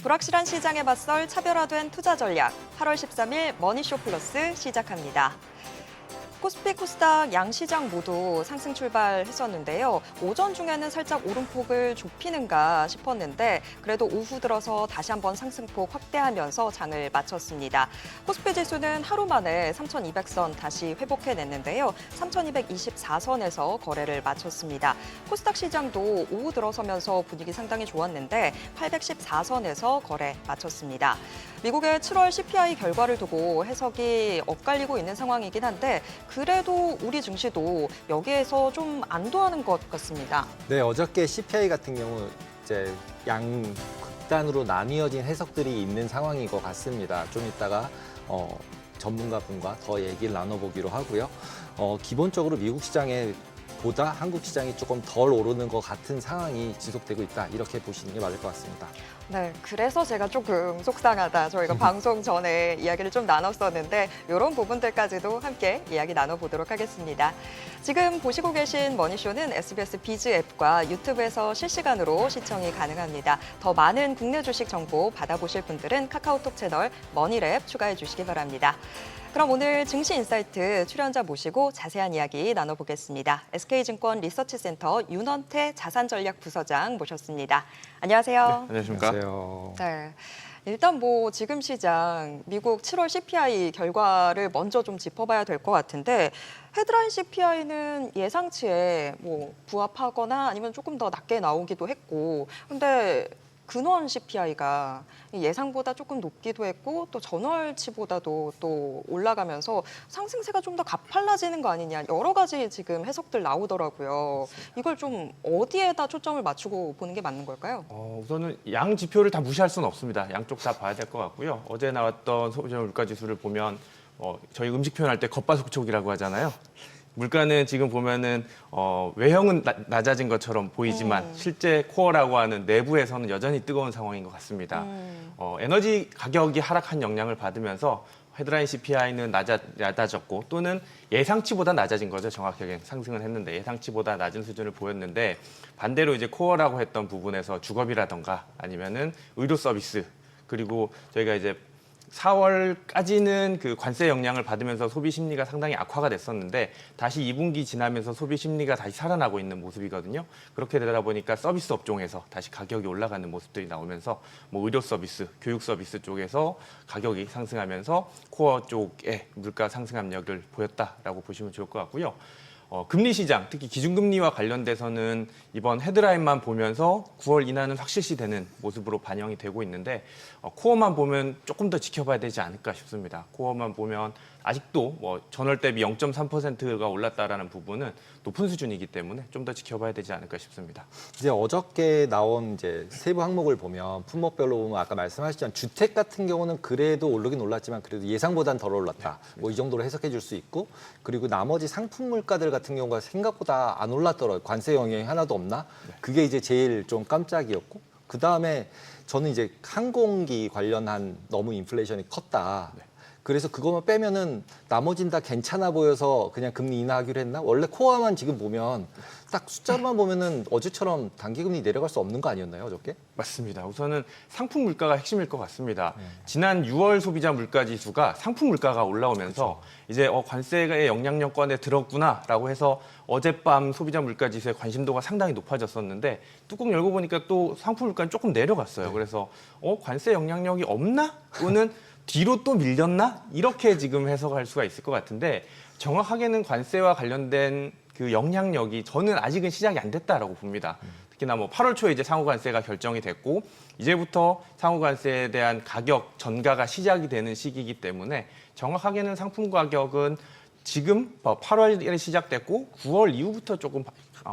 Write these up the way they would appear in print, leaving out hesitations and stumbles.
불확실한 시장에 맞설 차별화된 투자 전략 8월 13일 머니쇼 플러스 시작합니다. 코스피, 코스닥 양시장 모두 상승 출발했었는데요. 오전 중에는 살짝 오름폭을 좁히는가 싶었는데 그래도 오후 들어서 다시 한번 상승폭 확대하면서 장을 마쳤습니다. 코스피 지수는 하루 만에 3,200선 다시 회복해냈는데요. 3,224선에서 거래를 마쳤습니다. 코스닥 시장도 오후 들어서면서 분위기 상당히 좋았는데 814선에서 거래 마쳤습니다. 미국의 7월 CPI 결과를 두고 해석이 엇갈리고 있는 상황이긴 한데 그래도 우리 증시도 여기에서 좀 안도하는 것 같습니다. 네, 어저께 CPI 같은 경우 이제 극단으로 나뉘어진 해석들이 있는 상황인 것 같습니다. 좀 이따가 전문가분과 더 얘기를 나눠보기로 하고요. 기본적으로 미국 시장에 보다 한국 시장이 조금 덜 오르는 것 같은 상황이 지속되고 있다. 이렇게 보시는 게 맞을 것 같습니다. 네, 그래서 제가 조금 속상하다. 저희가 방송 전에 이야기를 좀 나눴었는데 이런 부분들까지도 함께 이야기 나눠보도록 하겠습니다. 지금 보시고 계신 머니쇼는 SBS 비즈 앱과 유튜브에서 실시간으로 시청이 가능합니다. 더 많은 국내 주식 정보 받아보실 분들은 카카오톡 채널 머니랩 추가해 주시기 바랍니다. 그럼 오늘 증시 인사이트 출연자 모시고 자세한 이야기 나눠보겠습니다. SK증권 리서치센터 윤원태 자산전략부서장 모셨습니다. 안녕하세요. 네, 안녕하십니까? 안녕하세요. 네. 일단 뭐 지금 시장 미국 7월 CPI 결과를 먼저 좀 짚어봐야 될 것 같은데 헤드라인 CPI는 예상치에 뭐 부합하거나 아니면 조금 더 낮게 나오기도 했고 근데 근원 CPI가 예상보다 조금 높기도 했고 또 전월치보다도 또 올라가면서 상승세가 좀 더 가팔라지는 거 아니냐 여러 가지 지금 해석들 나오더라고요. 이걸 좀 어디에다 초점을 맞추고 보는 게 맞는 걸까요? 우선은 양 지표를 다 무시할 수는 없습니다. 양쪽 다 봐야 될 것 같고요. 어제 나왔던 소비자 물가 지수를 보면 저희 음식 표현할 때 겉바속촉이라고 하잖아요. 물가는 지금 보면은 외형은 낮아진 것처럼 보이지만 실제 코어라고 하는 내부에서는 여전히 뜨거운 상황인 것 같습니다. 에너지 가격이 하락한 영향을 받으면서 헤드라인 CPI는 낮아졌고 또는 예상치보다 낮아진 거죠. 정확하게 상승은 했는데 예상치보다 낮은 수준을 보였는데 반대로 이제 코어라고 했던 부분에서 주거비라던가 아니면은 의료 서비스 그리고 저희가 이제 4월까지는 그 관세 영향을 받으면서 소비 심리가 상당히 악화가 됐었는데 다시 2분기 지나면서 소비 심리가 다시 살아나고 있는 모습이거든요. 그렇게 되다 보니까 서비스 업종에서 다시 가격이 올라가는 모습들이 나오면서 뭐 의료 서비스, 교육 서비스 쪽에서 가격이 상승하면서 코어 쪽에 물가 상승 압력을 보였다라고 보시면 좋을 것 같고요. 금리 시장, 특히 기준금리와 관련돼서는 이번 헤드라인만 보면서 9월 인하는 확실시되는 모습으로 반영이 되고 있는데 코어만 보면 조금 더 지켜봐야 되지 않을까 싶습니다. 코어만 보면 아직도 뭐 전월 대비 0.3%가 올랐다라는 부분은 높은 수준이기 때문에 좀 더 지켜봐야 되지 않을까 싶습니다. 이제 어저께 나온 이제 세부 항목을 보면 품목별로 보면 아까 말씀하셨지만 주택 같은 경우는 그래도 오르긴 올랐지만 그래도 예상보다는 덜 올랐다. 뭐 이 정도로 해석해 줄 수 있고 그리고 나머지 상품 물가들 같은 경우가 생각보다 안 올랐더라고요. 관세 영향이 하나도 없나? 그게 이제 제일 좀 깜짝이었고 그 다음에 저는 이제 항공기 관련한 너무 인플레이션이 컸다. 그래서 그것만 빼면은 나머진 다 괜찮아 보여서 그냥 금리 인하하기로 했나? 원래 코어만 지금 보면 딱 숫자로만 보면은 어제처럼 단기금리 내려갈 수 없는 거 아니었나요, 어저께? 맞습니다. 우선은 상품 물가가 핵심일 것 같습니다. 지난 6월 소비자 물가 지수가 상품 물가가 올라오면서 이제 관세의 영향력권에 들었구나라고 해서 어젯밤 소비자 물가 지수의 관심도가 상당히 높아졌었는데 뚜껑 열고 보니까 또 상품 물가는 조금 내려갔어요. 그래서 관세 영향력이 없나? 또는 뒤로 또 밀렸나? 이렇게 지금 해석할 수가 있을 것 같은데 정확하게는 관세와 관련된 그 영향력이 저는 아직은 시작이 안 됐다라고 봅니다. 특히나 뭐 8월 초에 이제 상호관세가 결정이 됐고 이제부터 상호관세에 대한 가격 전가가 시작이 되는 시기이기 때문에 정확하게는 상품 가격은 지금 8월에 시작됐고 9월 이후부터 조금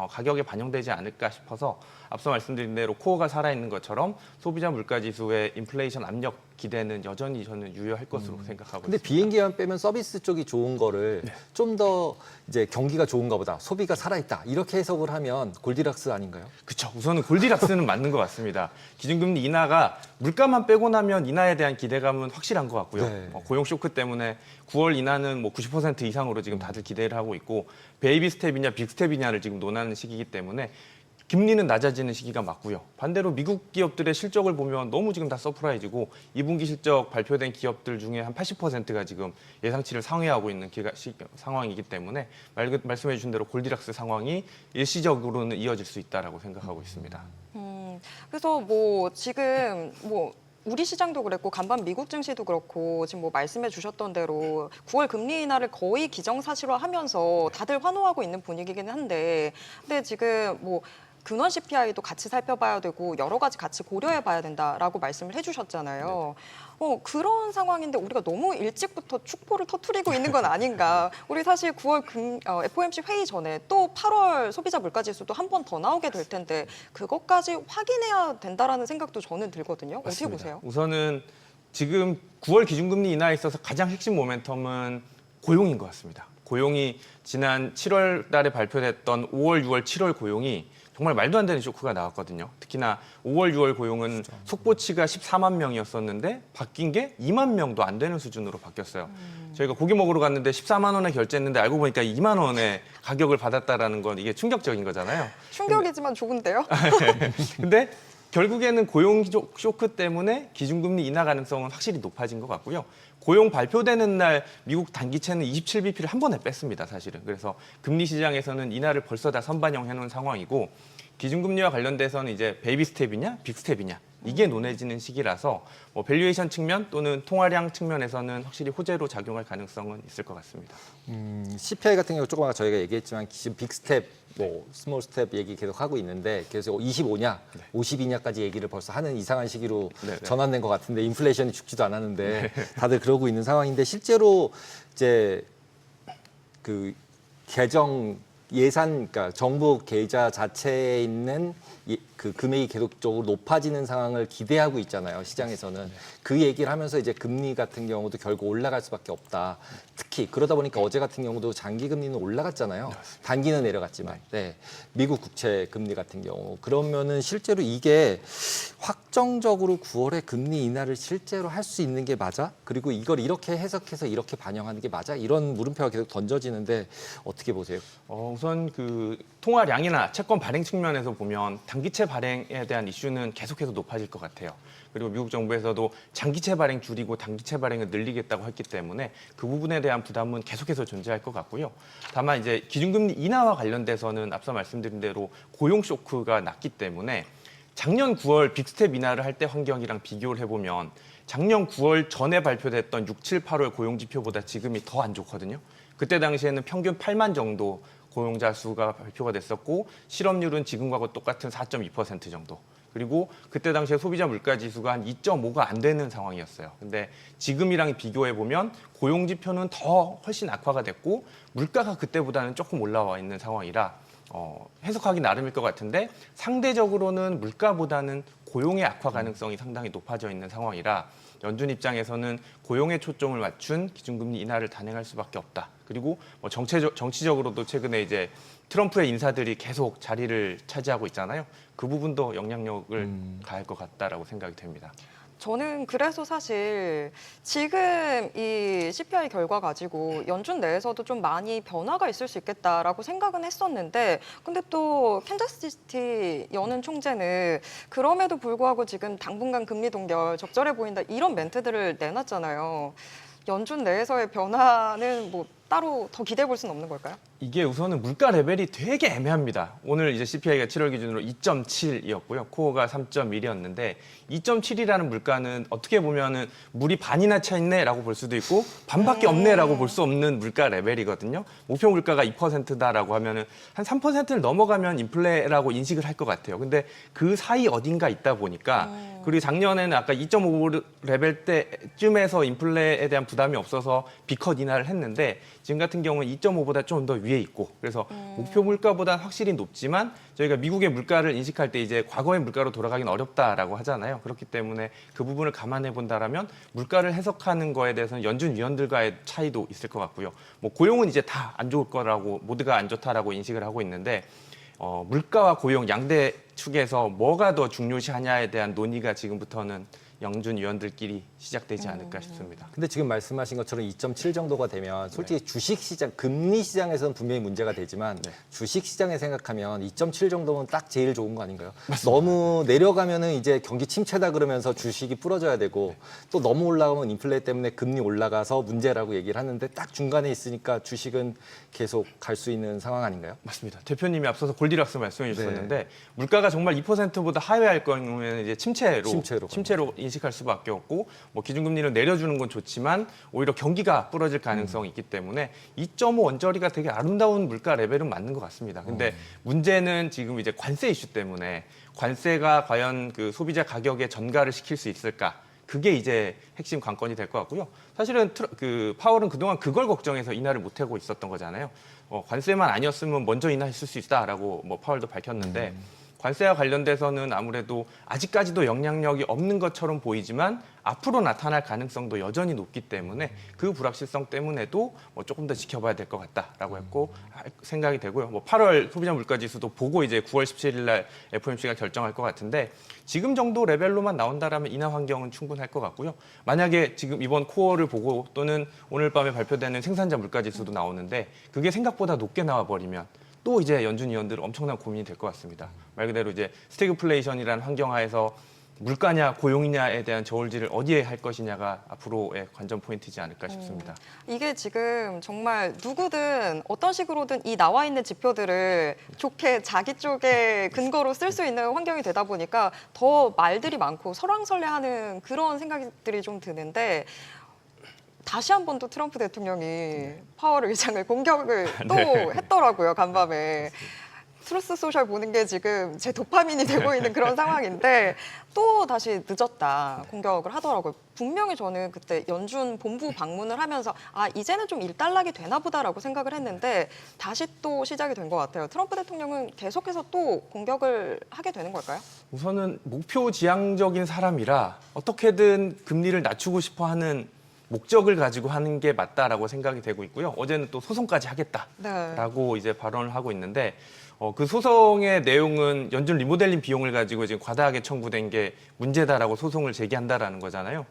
가격에 반영되지 않을까 싶어서 앞서 말씀드린 대로 코어가 살아있는 것처럼 소비자 물가지수의 인플레이션 압력 기대는 여전히 저는 유효할 것으로 생각하고 근데 있습니다. 비행기만 빼면 서비스 쪽이 좋은 거를 좀 더 이제 경기가 좋은가 보다. 소비가 살아있다. 이렇게 해석을 하면 골디락스 아닌가요? 그렇죠. 우선은 골디락스는 맞는 것 같습니다. 기준금리 인하가 물가만 빼고 나면 인하에 대한 기대감은 확실한 것 같고요. 네. 고용 쇼크 때문에 9월 인하는 뭐 90% 이상으로 지금 다들 기대를 하고 있고 베이비 스텝이냐 빅 스텝이냐를 지금 논하는 시기이기 때문에 금리는 낮아지는 시기가 맞고요. 반대로 미국 기업들의 실적을 보면 너무 지금 다 서프라이즈고 2분기 실적 발표된 기업들 중에 한 80%가 지금 예상치를 상회하고 있는 상황이기 때문에 말씀해 주신 대로 골디락스 상황이 일시적으로는 이어질 수 있다라고 생각하고 있습니다. 그래서 뭐 지금 뭐 우리 시장도 그랬고 간밤 미국 증시도 그렇고 지금 뭐 말씀해 주셨던 대로 9월 금리 인하를 거의 기정사실화하면서 다들 환호하고 있는 분위기긴 한데 근데 지금 뭐 근원 CPI도 같이 살펴봐야 되고 여러 가지 같이 고려해 봐야 된다라고 말씀을 해주셨잖아요. 그런 상황인데 우리가 너무 일찍부터 축포를 터뜨리고 있는 건 아닌가. 우리 사실 9월 FOMC 회의 전에 또 8월 소비자 물가지수도 한 번 더 나오게 될 텐데 그것까지 확인해야 된다라는 생각도 저는 들거든요. 어떻게 맞습니다. 보세요? 우선은 지금 9월 기준금리 인하에 있어서 가장 핵심 모멘텀은 고용인 것 같습니다. 고용이 지난 7월 달에 발표됐던 5월, 6월, 7월 고용이 정말 말도 안 되는 쇼크가 나왔거든요. 특히나 5월, 6월 고용은 속보치가 14만 명이었었는데 바뀐 게 2만 명도 안 되는 수준으로 바뀌었어요. 저희가 고기 먹으러 갔는데 14만 원에 결제했는데 알고 보니까 2만 원의 가격을 받았다라는 건 이게 충격적인 거잖아요. 충격이지만 좋은데요? 근데 결국에는 고용 쇼크 때문에 기준금리 인하 가능성은 확실히 높아진 것 같고요. 고용 발표되는 날 미국 단기채는 27bp를 한 번에 뺐습니다, 사실은. 그래서 금리 시장에서는 인하를 벌써 다 선반영해 놓은 상황이고 기준금리와 관련돼서는 이제 베이비 스텝이냐, 빅 스텝이냐 이게 논해지는 시기라서 뭐 밸류에이션 측면 또는 통화량 측면에서는 확실히 호재로 작용할 가능성은 있을 것 같습니다. CPI 같은 경우 조금 아까 저희가 얘기했지만 지금 빅 스텝, 뭐 스몰 스텝 얘기 계속 하고 있는데 그래서 25냐, 52냐까지 얘기를 벌써 하는 이상한 시기로 전환된 것 같은데 인플레이션이 죽지도 않았는데 다들 그러고 있는 상황인데 실제로 이제 그 개정 예산, 그러니까 정부 계좌 자체에 있는 그 금액이 계속적으로 높아지는 상황을 기대하고 있잖아요, 시장에서는. 그 얘기를 하면서 이제 금리 같은 경우도 결국 올라갈 수밖에 없다. 특히 그러다 보니까 어제 같은 경우도 장기 금리는 올라갔잖아요. 단기는 내려갔지만. 네. 미국 국채 금리 같은 경우. 그러면은 실제로 이게 확정적으로 9월에 금리 인하를 실제로 할 수 있는 게 맞아? 그리고 이걸 이렇게 해석해서 이렇게 반영하는 게 맞아? 이런 물음표가 계속 던져지는데 어떻게 보세요? 우선 그 통화량이나 채권 발행 측면에서 보면 단기채 발행에 대한 이슈는 계속해서 높아질 것 같아요. 그리고 미국 정부에서도 장기채 발행 줄이고 단기채 발행을 늘리겠다고 했기 때문에 그 부분에 대한 부담은 계속해서 존재할 것 같고요. 다만 이제 기준금리 인하와 관련돼서는 앞서 말씀드린 대로 고용 쇼크가 났기 때문에 작년 9월 빅스텝 인하를 할 때 환경이랑 비교를 해보면 작년 9월 전에 발표됐던 6, 7, 8월 고용 지표보다 지금이 더 안 좋거든요. 그때 당시에는 평균 8만 정도 고용자 수가 발표가 됐었고 실업률은 지금과 똑같은 4.2% 정도. 그리고 그때 당시에 소비자 물가 지수가 한 2.5가 안 되는 상황이었어요. 근데 지금이랑 비교해 보면 고용 지표는 더 훨씬 악화가 됐고 물가가 그때보다는 조금 올라와 있는 상황이라 해석하기 나름일 것 같은데 상대적으로는 물가보다는 고용의 악화 가능성이 상당히 높아져 있는 상황이라 연준 입장에서는 고용에 초점을 맞춘 기준금리 인하를 단행할 수밖에 없다. 그리고 뭐 정치적으로도 최근에 이제 트럼프의 인사들이 계속 자리를 차지하고 있잖아요. 그 부분도 영향력을 가할 것 같다라고 생각이 됩니다. 저는 그래서 사실 지금 이 CPI 결과 가지고 연준 내에서도 좀 많이 변화가 있을 수 있겠다라고 생각은 했었는데 근데 또 캔자스시티 여는 총재는 그럼에도 불구하고 지금 당분간 금리 동결 적절해 보인다 이런 멘트들을 내놨잖아요. 연준 내에서의 변화는 뭐 따로 더 기대해 볼 수는 없는 걸까요? 이게 우선은 물가 레벨이 되게 애매합니다. 오늘 이제 CPI가 7월 기준으로 2.7이었고요. 코어가 3.1이었는데 2.7이라는 물가는 어떻게 보면은 물이 반이나 차 있네라고 볼 수도 있고 반밖에 없네라고 볼 수 없는 물가 레벨이거든요. 목표 물가가 2%다라고 하면은 한 3%를 넘어가면 인플레라고 인식을 할 것 같아요. 근데 그 사이 어딘가 있다 보니까 그리고 작년에는 아까 2.5 레벨 때쯤에서 인플레에 대한 부담이 없어서 비컷 인하를 했는데 지금 같은 경우는 2.5보다 좀 더 위에 있고 그래서 목표 물가보다 확실히 높지만 저희가 미국의 물가를 인식할 때 이제 과거의 물가로 돌아가긴 어렵다라고 하잖아요. 그렇기 때문에 그 부분을 감안해 본다라면 물가를 해석하는 거에 대해서는 연준 위원들과의 차이도 있을 것 같고요. 뭐 고용은 이제 다 안 좋을 거라고 모두가 안 좋다라고 인식을 하고 있는데 물가와 고용 양대 축에서 뭐가 더 중요시하냐에 대한 논의가 지금부터는 영준 위원들끼리 시작되지 않을까 싶습니다. 근데 지금 말씀하신 것처럼 2.7 정도가 되면 솔직히 주식 시장, 금리 시장에서는 분명히 문제가 되지만 네. 주식 시장에 생각하면 2.7 정도면 딱 제일 좋은 거 아닌가요? 너무 내려가면은 이제 경기 침체다 그러면서 주식이 부러져야 되고 또 너무 올라가면 인플레 때문에 금리 올라가서 문제라고 얘기를 하는데 딱 중간에 있으니까 주식은 계속 갈 수 있는 상황 아닌가요? 맞습니다. 대표님이 앞서서 골디락스 말씀해 주셨는데 물가가 정말 2%보다 하회할 경우에는 이제 침체로 인식할 수밖에 없고 뭐 기준금리를 내려주는 건 좋지만 오히려 경기가 부러질 가능성이 있기 때문에 2.5 원저리가 되게 아름다운 물가 레벨은 맞는 것 같습니다. 근데 문제는 지금 이제 관세 이슈 때문에 관세가 과연 그 소비자 가격에 전가를 시킬 수 있을까? 그게 이제 핵심 관건이 될 것 같고요. 사실은 파월은 그동안 그걸 걱정해서 인하를 못 하고 있었던 거잖아요. 관세만 아니었으면 먼저 인하했을 수 있다라고 뭐 파월도 밝혔는데 관세와 관련돼서는 아무래도 아직까지도 영향력이 없는 것처럼 보이지만 앞으로 나타날 가능성도 여전히 높기 때문에 그 불확실성 때문에도 뭐 조금 더 지켜봐야 될 것 같다라고 했고 생각이 되고요. 뭐 8월 소비자 물가지수도 보고 이제 9월 17일 날 FOMC가 결정할 것 같은데 지금 정도 레벨로만 나온다라면 인하 환경은 충분할 것 같고요. 만약에 지금 이번 코어를 보고 또는 오늘 밤에 발표되는 생산자 물가지수도 나오는데 그게 생각보다 높게 나와 버리면 또 이제 연준 위원들 엄청난 고민이 될 것 같습니다. 말 그대로 이제 스태그플레이션이라는 환경하에서 물가냐 고용이냐에 대한 저울질을 어디에 할 것이냐가 앞으로의 관전 포인트이지 않을까 싶습니다. 이게 지금 정말 누구든 어떤 식으로든 이 나와 있는 지표들을 좋게 자기 쪽에 근거로 쓸 수 있는 환경이 되다 보니까 더 말들이 많고 설왕설래하는 그런 생각들이 좀 드는데 다시 한 번 또 트럼프 대통령이 파월 의장을 공격을 또 했더라고요, 간밤에. 트루스 소셜 보는 게 지금 제 도파민이 되고 있는 그런 상황인데 또 다시 늦었다 공격을 하더라고요. 분명히 저는 그때 연준 본부 방문을 하면서 아 이제는 좀 일단락이 되나 보다라고 생각을 했는데 다시 또 시작이 된 것 같아요. 트럼프 대통령은 계속해서 또 공격을 하게 되는 걸까요? 우선은 목표 지향적인 사람이라 어떻게든 금리를 낮추고 싶어하는 목적을 가지고 하는 게 맞다라고 생각이 되고 있고요. 어제는 또 소송까지 하겠다라고 이제 발언을 하고 있는데 그 소송의 내용은 연준 리모델링 비용을 가지고 지금 과다하게 청구된 게 문제다라고 소송을 제기한다라는 거잖아요.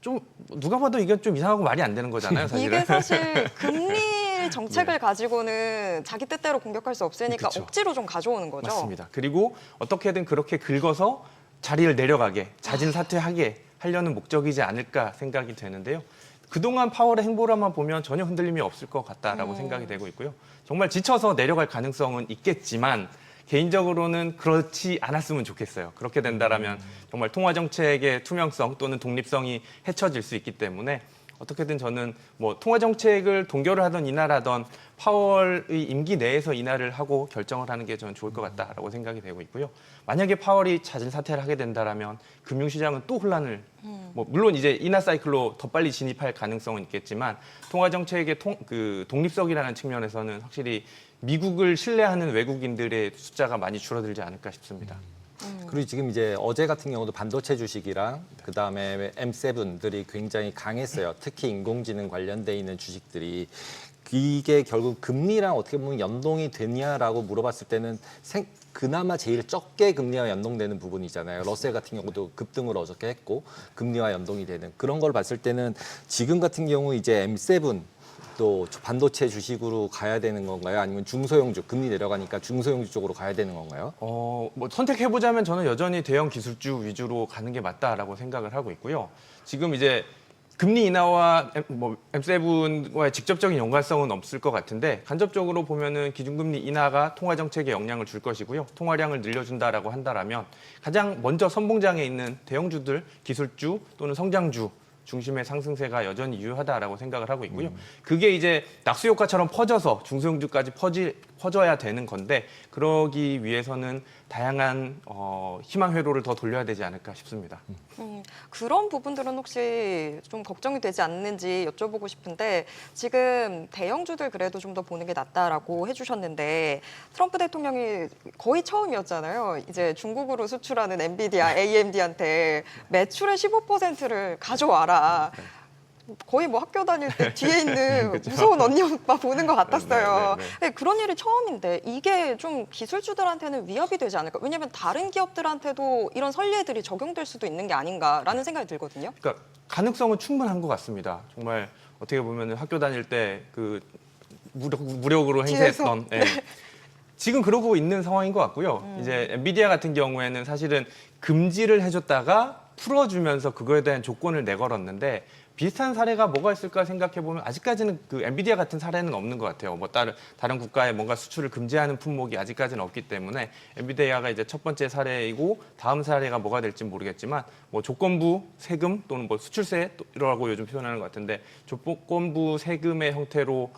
좀 누가 봐도 이건 좀 이상하고 말이 안 되는 거잖아요, 사실은. 이게 사실 금리 정책을 가지고는 자기 뜻대로 공격할 수 없으니까 그쵸. 억지로 좀 가져오는 거죠. 맞습니다. 그리고 어떻게든 그렇게 긁어서 자리를 내려가게, 자진 사퇴하게 하려는 목적이지 않을까 생각이 되는데요. 그동안 파월의 행보라만 보면 전혀 흔들림이 없을 것 같다라고 생각이 되고 있고요. 정말 지쳐서 내려갈 가능성은 있겠지만 개인적으로는 그렇지 않았으면 좋겠어요. 그렇게 된다라면 정말 통화 정책의 투명성 또는 독립성이 해쳐질 수 있기 때문에 어떻게든 저는 뭐 통화 정책을 동결을 하던 인하라던 파월의 임기 내에서 인하를 하고 결정을 하는 게 저는 좋을 것 같다라고 생각이 되고 있고요. 만약에 파월이 자진 사퇴를 하게 된다라면 금융시장은 또 혼란을 뭐 물론 이제 인하 사이클로 더 빨리 진입할 가능성은 있겠지만 통화 정책의 독립성이라는 측면에서는 확실히 미국을 신뢰하는 외국인들의 숫자가 많이 줄어들지 않을까 싶습니다. 그리고 지금 이제 어제 같은 경우도 반도체 주식이랑 그다음에 M7들이 굉장히 강했어요. 특히 인공지능 관련돼 있는 주식들이 이게 결국 금리랑 어떻게 보면 연동이 되냐라고 물어봤을 때는 그나마 제일 적게 금리와 연동되는 부분이잖아요. 러셀 같은 경우도 급등을 어저께 했고 금리와 연동이 되는 그런 걸 봤을 때는 지금 같은 경우 이제 M7 또 반도체 주식으로 가야 되는 건가요? 아니면 중소형주 금리 내려가니까 중소형주 쪽으로 가야 되는 건가요? 뭐 선택해보자면 저는 여전히 대형 기술주 위주로 가는 게 맞다라고 생각을 하고 있고요. 지금 이제 금리 인하와 M7과의 직접적인 연관성은 없을 것 같은데 간접적으로 보면은 기준금리 인하가 통화 정책에 영향을 줄 것이고요. 통화량을 늘려준다라고 한다라면 가장 먼저 선봉장에 있는 대형주들, 기술주 또는 성장주 중심의 상승세가 여전히 유효하다라고 생각을 하고 있고요. 그게 이제 낙수 효과처럼 퍼져서 중소형주까지 퍼져야 되는 건데 그러기 위해서는 다양한 희망 회로를 더 돌려야 되지 않을까 싶습니다. 그런 부분들은 혹시 좀 걱정이 되지 않는지 여쭤보고 싶은데 지금 대형주들 그래도 좀 더 보는 게 낫다라고 해주셨는데 트럼프 대통령이 거의 처음이었잖아요. 이제 중국으로 수출하는 엔비디아, AMD한테 매출의 15%를 가져와라. 거의 뭐 학교 다닐 때 뒤에 있는 무서운 언니 오빠 보는 것 같았어요. 네, 네, 네. 네, 그런 일이 처음인데 이게 좀 기술주들한테는 위협이 되지 않을까? 왜냐하면 다른 기업들한테도 이런 선례들이 적용될 수도 있는 게 아닌가라는 생각이 들거든요. 그러니까 가능성은 충분한 것 같습니다. 정말 어떻게 보면 학교 다닐 때 그 무력으로 행세했던 예. 지금 그러고 있는 상황인 것 같고요. 이제 엔비디아 같은 경우에는 사실은 금지를 해줬다가 풀어주면서 그거에 대한 조건을 내걸었는데 비슷한 사례가 뭐가 있을까 생각해 보면 아직까지는 그 엔비디아 같은 사례는 없는 것 같아요. 뭐 다른 국가에 뭔가 수출을 금지하는 품목이 아직까지는 없기 때문에 엔비디아가 이제 첫 번째 사례이고 다음 사례가 뭐가 될지 모르겠지만 뭐 조건부 세금 또는 뭐 수출세라고 요즘 표현하는 것 같은데 조건부 세금의 형태로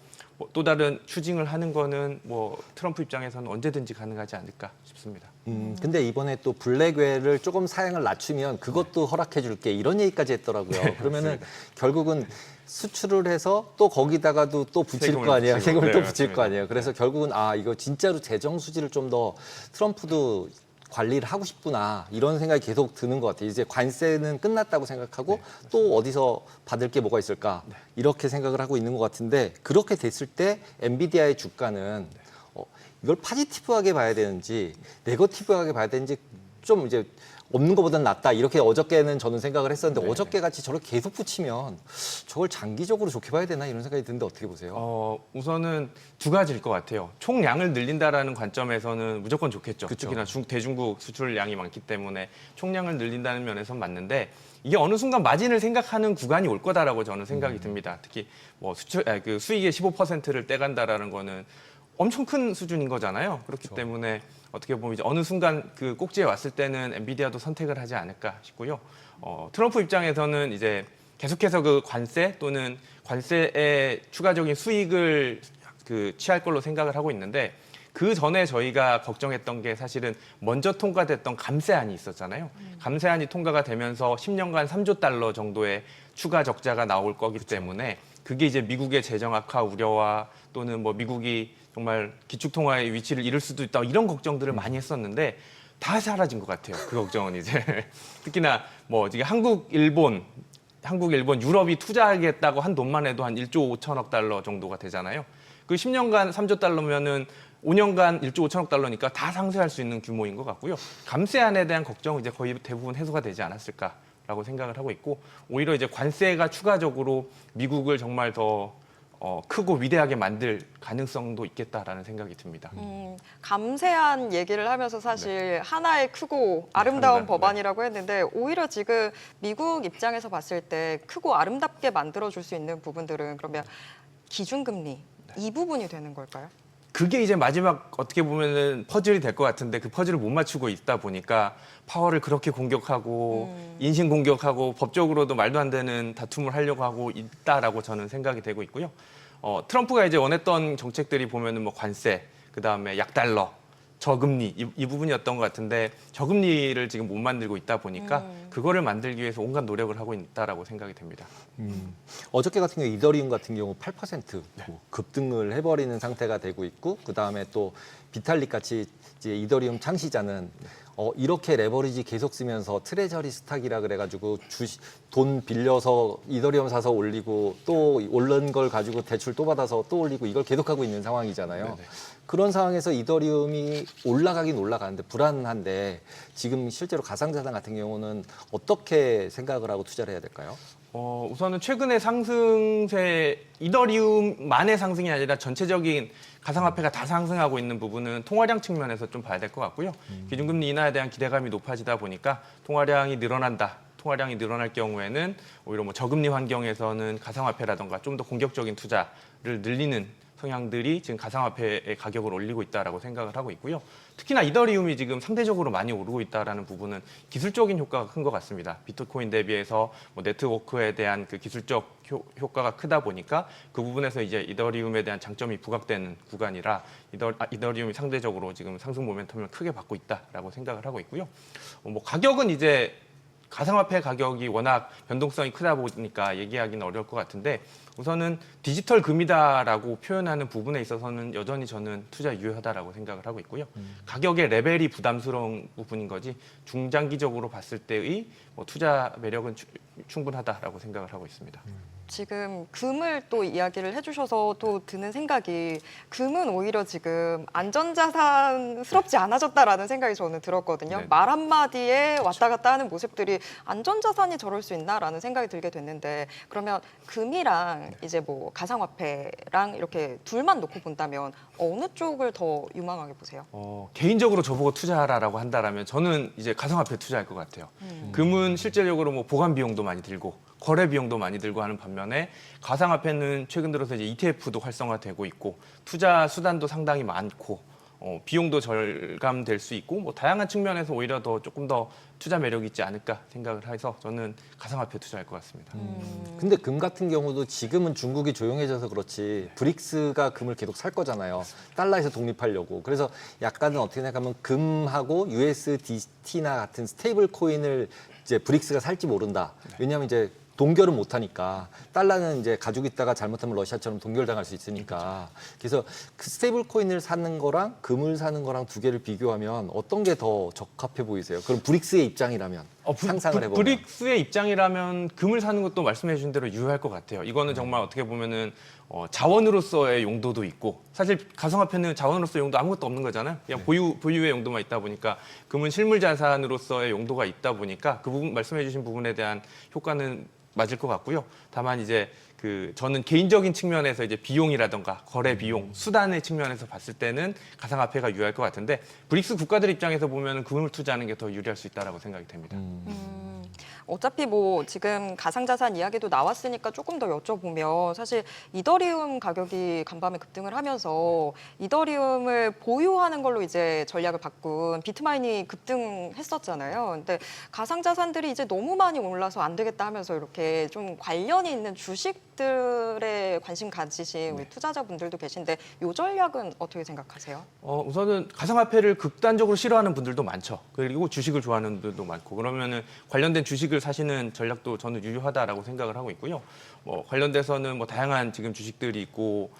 또 다른 추징을 하는 거는 뭐 트럼프 입장에서는 언제든지 가능하지 않을까 싶습니다. 근데 이번에 또 블랙웨어를 조금 사양을 낮추면 그것도 허락해 줄게 이런 얘기까지 했더라고요. 그러면은 결국은 수출을 해서 또 거기다가도 또 붙일 세금을 거 아니에요. 붙이고. 세금을 네, 또 붙일 맞습니다. 거 아니에요. 그래서 결국은 이거 진짜로 재정 수지를 좀 더 트럼프도 관리를 하고 싶구나 이런 생각이 계속 드는 것 같아요. 이제 관세는 끝났다고 생각하고 또 어디서 받을 게 뭐가 있을까 이렇게 생각을 하고 있는 것 같은데 그렇게 됐을 때 엔비디아의 주가는 이걸 파지티브하게 봐야 되는지 네거티브하게 봐야 되는지 좀 이제 없는 것보다는 낫다 이렇게 어저께는 저는 생각을 했었는데 네네. 어저께 같이 저렇게 계속 붙이면 저걸 장기적으로 좋게 봐야 되나 이런 생각이 드는데 어떻게 보세요? 우선은 두 가지일 것 같아요. 총량을 늘린다라는 관점에서는 무조건 좋겠죠. 그쵸. 특히나 대중국 수출량이 많기 때문에 총량을 늘린다는 면에서는 맞는데 이게 어느 순간 마진을 생각하는 구간이 올 거다라고 저는 생각이 듭니다. 특히 뭐 그 수익의 15%를 떼간다라는 거는 엄청 큰 수준인 거잖아요. 그렇기 때문에 어떻게 보면 이제 어느 순간 그 꼭지에 왔을 때는 엔비디아도 선택을 하지 않을까 싶고요. 트럼프 입장에서는 이제 계속해서 그 관세 또는 관세의 추가적인 수익을 그 취할 걸로 생각을 하고 있는데 그 전에 저희가 걱정했던 게 사실은 먼저 통과됐던 감세안이 있었잖아요. 감세안이 통과가 되면서 10년간 3조 달러 정도의 추가 적자가 나올 거기 때문에 그게 이제 미국의 재정 악화 우려와 또는 뭐 미국이 정말 기축통화의 위치를 잃을 수도 있다 이런 걱정들을 많이 했었는데 다 사라진 것 같아요. 그 걱정은 이제 특히나 뭐 지금 한국, 일본, 유럽이 투자하겠다고 한 돈만 해도 한 1조 5천억 달러 정도가 되잖아요. 그 10년간 3조 달러면은 5년간 1조 5천억 달러니까 다 상쇄할 수 있는 규모인 것 같고요. 감세안에 대한 걱정은 이제 거의 대부분 해소가 되지 않았을까라고 생각을 하고 있고 오히려 이제 관세가 추가적으로 미국을 정말 더 크고 위대하게 만들 가능성도 있겠다라는 생각이 듭니다. 감세한 얘기를 하면서 사실 하나의 크고 아름다운 네. 법안이라고 했는데 오히려 지금 미국 입장에서 봤을 때 크고 아름답게 만들어줄 수 있는 부분들은 그러면 기준금리 이 부분이 되는 걸까요? 그게 이제 마지막 어떻게 보면은 퍼즐이 될 것 같은데 그 퍼즐을 못 맞추고 있다 보니까 파월을 그렇게 공격하고 인신 공격하고 법적으로도 말도 안 되는 다툼을 하려고 하고 있다라고 저는 생각이 되고 있고요. 트럼프가 이제 원했던 정책들이 보면은 뭐 관세, 그 다음에 약달러, 저금리 이 부분이었던 것 같은데 저금리를 지금 못 만들고 있다 보니까 그거를 만들기 위해서 온갖 노력을 하고 있다라고 생각이 됩니다. 어저께 같은 경우 이더리움 같은 경우 8% 뭐 급등을 해버리는 상태가 되고 있고 그 다음에 또 비탈릭 같이 이제 이더리움 창시자는 이렇게 레버리지 계속 쓰면서 트레저리 스탁이라 그래가지고 돈 빌려서 이더리움 사서 올리고 또 오른 걸 가지고 대출 또 받아서 또 올리고 이걸 계속하고 있는 상황이잖아요. 네네. 그런 상황에서 이더리움이 올라가긴 올라가는데 불안한데 지금 실제로 가상자산 같은 경우는 어떻게 생각을 하고 투자를 해야 될까요? 우선은 최근의 상승세 이더리움만의 상승이 아니라 전체적인 가상화폐가 다 상승하고 있는 부분은 통화량 측면에서 좀 봐야 될 것 같고요. 기준금리 인하에 대한 기대감이 높아지다 보니까 통화량이 늘어날 경우에는 오히려 뭐 저금리 환경에서는 가상화폐라던가 좀 더 공격적인 투자를 늘리는 성향들이 지금 가상화폐의 가격을 올리고 있다라고 생각을 하고 있고요. 특히나 이더리움이 지금 상대적으로 많이 오르고 있다라는 부분은 기술적인 효과가 큰 것 같습니다. 비트코인 대비해서 뭐 네트워크에 대한 그 기술적 효과가 크다 보니까 그 부분에서 이제 이더리움에 대한 장점이 부각되는 구간이라 이더리움이 상대적으로 지금 상승 모멘텀을 크게 받고 있다라고 생각을 하고 있고요. 뭐 가격은 이제 가상화폐 가격이 워낙 변동성이 크다 보니까 얘기하기는 어려울 것 같은데 우선은 디지털 금이다라고 표현하는 부분에 있어서는 여전히 저는 투자 유효하다라고 생각을 하고 있고요. 가격의 레벨이 부담스러운 부분인 거지 중장기적으로 봤을 때의 뭐 투자 매력은 충분하다라고 생각을 하고 있습니다. 지금 금을 또 이야기를 해주셔서 또 드는 생각이 금은 오히려 지금 안전자산스럽지 않아졌다라는 생각이 저는 들었거든요. 네네. 말 한마디에 왔다 갔다 하는 모습들이 안전자산이 저럴 수 있나라는 생각이 들게 됐는데 그러면 금이랑 이제 뭐 가상화폐랑 이렇게 둘만 놓고 본다면 어느 쪽을 더 유망하게 보세요? 개인적으로 저보고 투자하라라고 한다라면 저는 이제 가상화폐 투자할 것 같아요. 금은 실질적으로 뭐 보관 비용도 많이 들고 거래 비용도 많이 들고 하는 반면에 가상화폐는 최근 들어서 이제 ETF도 활성화되고 있고 투자 수단도 상당히 많고 비용도 절감될 수 있고 뭐 다양한 측면에서 오히려 더 조금 더 투자 매력이 있지 않을까 생각을 해서 저는 가상화폐 투자할 것 같습니다. 근데 금 같은 경우도 지금은 중국이 조용해져서 그렇지 브릭스가 금을 계속 살 거잖아요. 달러에서 독립하려고. 그래서 약간은 어떻게 생각하면 금하고 USDT나 같은 스테이블 코인을 이제 브릭스가 살지 모른다. 왜냐하면 이제 동결은 못하니까 달러는 이제 가지고 있다가 잘못하면 러시아처럼 동결당할 수 있으니까 그래서 그 스테이블 코인을 사는 거랑 금을 사는 거랑 두 개를 비교하면 어떤 게 더 적합해 보이세요? 그럼 브릭스의 입장이라면 상상을 해보면 브릭스의 입장이라면 금을 사는 것도 말씀해 주신 대로 유효할 것 같아요. 이거는 정말 어떻게 보면은 자원으로서의 용도도 있고 사실 가상화폐는 자원으로서의 용도 아무것도 없는 거잖아요. 그냥 보유의 용도만 있다 보니까 금은 실물 자산으로서의 용도가 있다 보니까 그 부분 말씀해 주신 부분에 대한 효과는 맞을 것 같고요. 다만 이제 저는 개인적인 측면에서 이제 비용이라던가 거래 비용, 수단의 측면에서 봤을 때는 가상화폐가 유효할 것 같은데 브릭스 국가들 입장에서 보면 금을 투자하는 게 더 유리할 수 있다라고 생각이 됩니다. 어차피 뭐 지금 가상자산 이야기도 나왔으니까 조금 더 여쭤보면 사실 이더리움 가격이 간밤에 급등을 하면서 이더리움을 보유하는 걸로 이제 전략을 바꾼 비트마인이 급등했었잖아요. 근데 가상자산들이 이제 너무 많이 올라서 안 되겠다 하면서 이렇게 좀 관련이 있는 주식들에 관심 가지신 우리 투자자분들도 계신데 이 전략은 어떻게 생각하세요? 우선은 가상화폐를 극단적으로 싫어하는 분들도 많죠. 그리고 주식을 좋아하는 분들도 많고 그러면은 관련된 주식을 사시는 전략도 저는 유효하다라고 생각을 하고 있고요. 관련돼서는 다양한 지금 주식들이 있고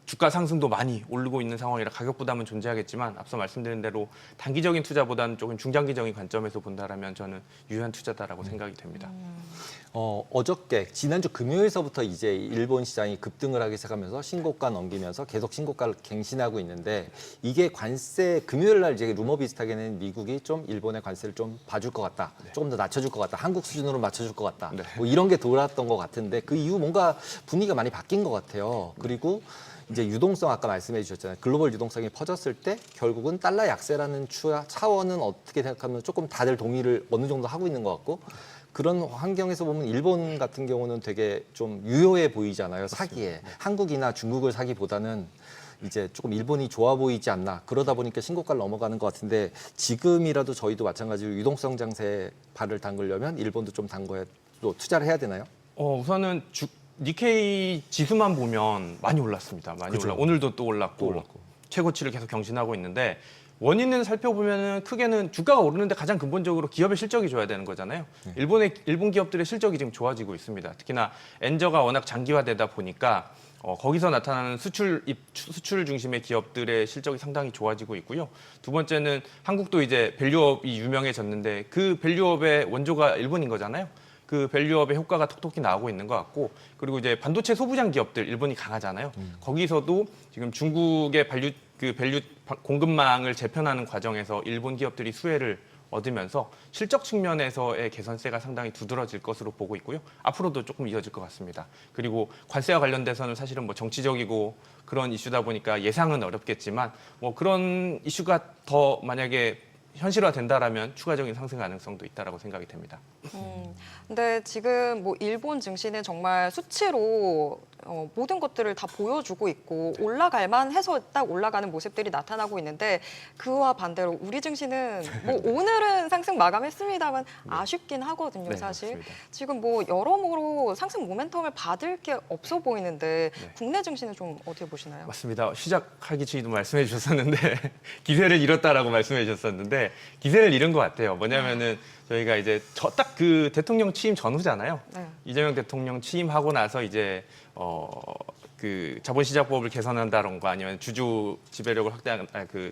주가 상승도 많이 오르고 있는 상황이라 가격 부담은 존재하겠지만 앞서 말씀드린 대로 단기적인 투자보다는 조금 중장기적인 관점에서 본다라면 저는 유효한 투자다라고 생각이 됩니다. 어저께 지난주 금요일서부터 이제 일본 시장이 급등을 하기 시작하면서 신고가 넘기면서 계속 신고가를 갱신하고 있는데 이게 관세 금요일 날 이제 루머 비슷하게는 미국이 좀 일본의 관세를 좀 봐줄 것 같다, 조금 더 낮춰줄 것 같다, 한국 수준으로 맞춰줄 것 같다, 뭐 이런 게 돌았던 것 같은데 그 이후 뭔가 분위기가 많이 바뀐 것 같아요. 그리고 이제 유동성 아까 말씀해 주셨잖아요. 글로벌 유동성이 퍼졌을 때 결국은 달러 약세라는 차원은 어떻게 생각하면 조금 다들 동의를 어느 정도 하고 있는 것 같고 그런 환경에서 보면 일본 같은 경우는 되게 좀 유효해 보이잖아요. 사기에. 한국이나 중국을 사기보다는 이제 조금 일본이 좋아 보이지 않나. 그러다 보니까 신고가를 넘어가는 것 같은데 지금이라도 저희도 마찬가지로 유동성 장세에 발을 담그려면 일본도 좀 담궈야 또 투자를 해야 되나요? 우선은 니케이 지수만 보면 많이 올랐습니다. 많이 그죠. 오늘도 또 올랐고 최고치를 계속 경신하고 있는데 원인을 살펴보면 크게는 주가가 오르는데 가장 근본적으로 기업의 실적이 좋아야 되는 거잖아요. 일본 기업들의 실적이 지금 좋아지고 있습니다. 특히나 엔저가 워낙 장기화되다 보니까 거기서 나타나는 수출 중심의 기업들의 실적이 상당히 좋아지고 있고요. 두 번째는 한국도 이제 밸류업이 유명해졌는데 그 밸류업의 원조가 일본인 거잖아요. 그 밸류업의 효과가 톡톡히 나오고 있는 것 같고 그리고 이제 반도체 소부장 기업들 일본이 강하잖아요. 거기서도 지금 중국의 밸류 공급망을 재편하는 과정에서 일본 기업들이 수혜를 얻으면서 실적 측면에서의 개선세가 상당히 두드러질 것으로 보고 있고요. 앞으로도 조금 이어질 것 같습니다. 그리고 관세와 관련돼서는 사실은 정치적이고 그런 이슈다 보니까 예상은 어렵겠지만 그런 이슈가 더 만약에 현실화된다라면 추가적인 상승 가능성도 있다라고 생각이 됩니다. 근데 지금 일본 증시는 정말 수치로 모든 것들을 다 보여주고 있고 올라갈만 해서 딱 올라가는 모습들이 나타나고 있는데 그와 반대로 우리 증시는 오늘은 상승 마감했습니다만 아쉽긴 하거든요, 네, 사실. 맞습니다. 지금 여러모로 상승 모멘텀을 받을 게 없어 보이는데 국내 증시는 좀 어떻게 보시나요? 맞습니다. 시작하기 전에도 말씀해 주셨었는데 기세를 잃었다라고 말씀해 주셨었는데 기세를 잃은 것 같아요. 뭐냐면은 저희가 이제 딱 그 대통령 취임 전후잖아요. 네. 이재명 대통령 취임하고 나서 이제 그 자본시장법을 개선한다던가 아니면 주주 지배력을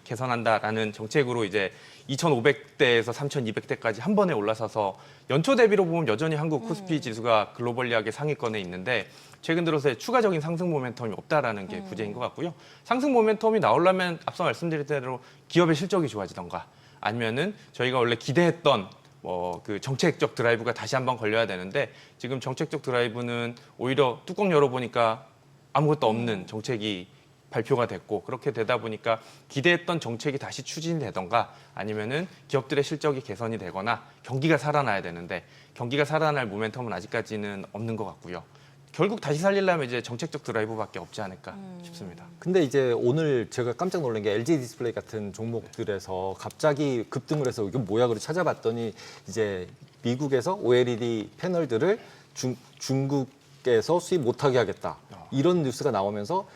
개선한다라는 정책으로 이제 2,500대에서 3,200대까지 한 번에 올라서서 연초 대비로 보면 여전히 한국 코스피 지수가 글로벌리하게 상위권에 있는데 최근 들어서의 추가적인 상승 모멘텀이 없다라는 게 부재인 것 같고요. 상승 모멘텀이 나오려면 앞서 말씀드린 대로 기업의 실적이 좋아지던가 아니면은 저희가 원래 기대했던 그 정책적 드라이브가 다시 한번 걸려야 되는데 지금 정책적 드라이브는 오히려 뚜껑 열어보니까 아무것도 없는 정책이 발표가 됐고 그렇게 되다 보니까 기대했던 정책이 다시 추진되던가 아니면은 기업들의 실적이 개선이 되거나 경기가 살아나야 되는데 경기가 살아날 모멘텀은 아직까지는 없는 것 같고요. 결국 다시 살리려면 이제 정책적 드라이브밖에 없지 않을까 싶습니다. 근데 이제 오늘 제가 깜짝 놀란 게 LG 디스플레이 같은 종목들에서 갑자기 급등을 해서 이게 뭐야 그래 찾아봤더니 이제 미국에서 OLED 패널들을 중국에서 수입 못하게 하겠다. 이런 뉴스가 나오면서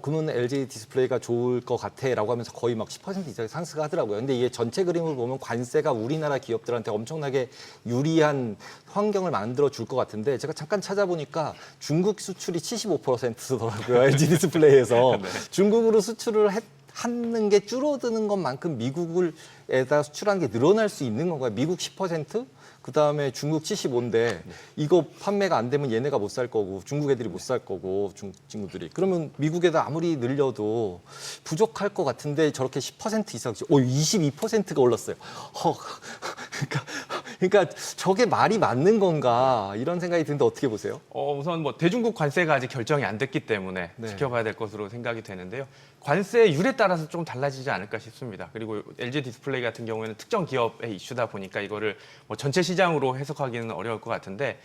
그러면 LG 디스플레이가 좋을 것 같아라고 하면서 거의 막 10% 이상의 상승을 하더라고요. 근데 이게 전체 그림을 보면 관세가 우리나라 기업들한테 엄청나게 유리한 환경을 만들어 줄 것 같은데 제가 잠깐 찾아보니까 중국 수출이 75%더라고요. LG 디스플레이에서 중국으로 수출을 하는 게 줄어드는 것만큼 미국에다 수출하는 게 늘어날 수 있는 건가요? 미국 10%? 그다음에 중국 75인데 이거 판매가 안 되면 얘네가 못 살 거고 중국 애들이 못 살 거고 중국 친구들이 그러면 미국에다 아무리 늘려도 부족할 것 같은데 저렇게 10% 이상씩 22%가 올랐어요. 그러니까 저게 말이 맞는 건가 이런 생각이 드는데 어떻게 보세요? 우선 뭐 대중국 관세가 아직 결정이 안 됐기 때문에 지켜봐야 될 것으로 생각이 되는데요. 관세율에 따라서 좀 달라지지 않을까 싶습니다. 그리고 LG 디스플레이 같은 경우에는 특정 기업의 이슈다 보니까 이거를 뭐 전체 시장으로 해석하기는 어려울 것 같은데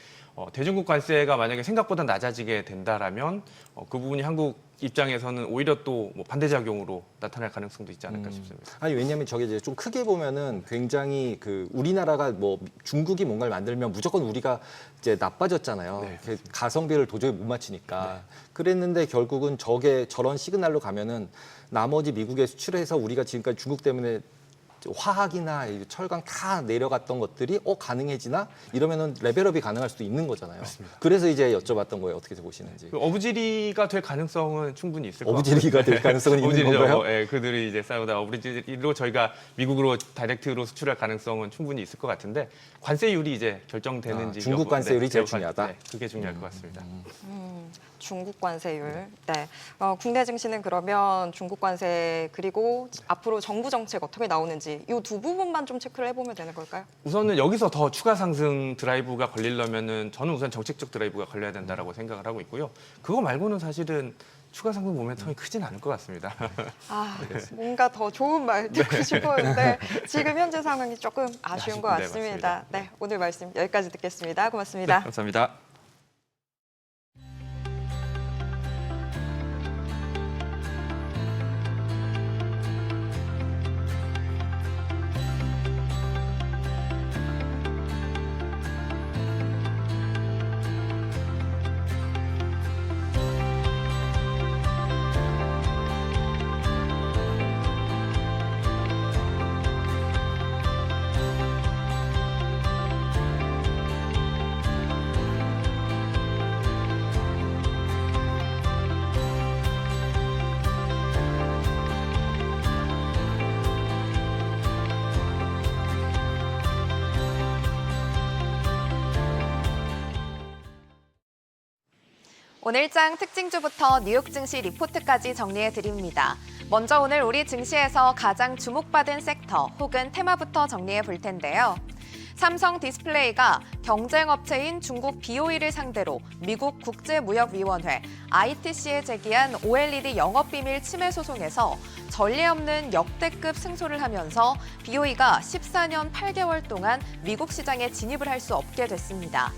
대중국 관세가 만약에 생각보다 낮아지게 된다라면 그 부분이 한국 입장에서는 오히려 또 뭐 반대작용으로 나타날 가능성도 있지 않을까 싶습니다. 아니 왜냐하면 저게 이제 좀 크게 보면은 굉장히 그 우리나라가 뭐 중국이 뭔가를 만들면 무조건 우리가 이제 나빠졌잖아요. 그 가성비를 도저히 못 맞추니까. 그랬는데 결국은 저게 저런 시그널로 가면은 나머지 미국에 수출해서 우리가 지금까지 중국 때문에 화학이나 철강 다 내려갔던 것들이 가능해지나 이러면은 레벨업이 가능할 수도 있는 거잖아요. 맞습니다. 그래서 이제 여쭤봤던 거예요. 어떻게 보시는지. 그 어부지리가 될 가능성은 충분히 있을 것 같아요. 어부지리가 될 가능성은 있는 어부지리죠. 건가요? 예, 그들이 이제 싸우다 어부지리로 저희가 미국으로 다이렉트로 수출할 가능성은 충분히 있을 것 같은데 관세율이 이제 결정되는지 중국 관세율이 제일 기억할- 중요하다? 네, 그게 중요할 것 같습니다. 중국 관세율. 네. 국내 증시는 그러면 중국 관세 그리고 앞으로 정부 정책 어떻게 나오는지 이 두 부분만 좀 체크를 해보면 되는 걸까요? 우선은 여기서 더 추가 상승 드라이브가 걸리려면은 저는 우선 정책적 드라이브가 걸려야 된다라고 생각을 하고 있고요. 그거 말고는 사실은 추가 상승 모멘텀이 크진 않을 것 같습니다. 뭔가 더 좋은 말 듣고 싶었는데 지금 현재 상황이 조금 아쉬운 것 네, 같습니다. 맞습니다. 네, 오늘 말씀 여기까지 듣겠습니다. 고맙습니다. 감사합니다. 오늘장 특징주부터 뉴욕 증시 리포트까지 정리해 드립니다. 먼저 오늘 우리 증시에서 가장 주목받은 섹터 혹은 테마부터 정리해 볼 텐데요. 삼성 디스플레이가 경쟁업체인 중국 BOE를 상대로 미국 국제무역위원회 ITC에 제기한 OLED 영업비밀 침해 소송에서 전례 없는 역대급 승소를 하면서 BOE가 14년 8개월 동안 미국 시장에 진입을 할 수 없게 됐습니다.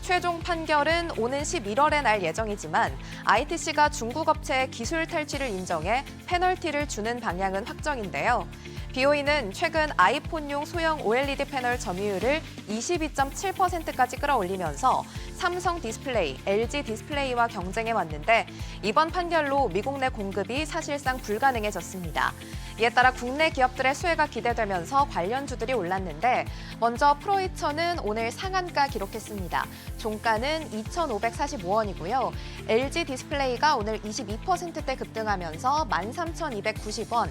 최종 판결은 오는 11월에 날 예정이지만 ITC가 중국 업체의 기술 탈취를 인정해 페널티를 주는 방향은 확정인데요. BOE는 최근 아이폰용 소형 OLED 패널 점유율을 22.7%까지 끌어올리면서 삼성 디스플레이, LG 디스플레이와 경쟁해 왔는데 이번 판결로 미국 내 공급이 사실상 불가능해졌습니다. 이에 따라 국내 기업들의 수혜가 기대되면서 관련주들이 올랐는데 먼저 프로이처는 오늘 상한가 기록했습니다. 종가는 2,545원이고요. LG 디스플레이가 오늘 22%대 급등하면서 13,290원,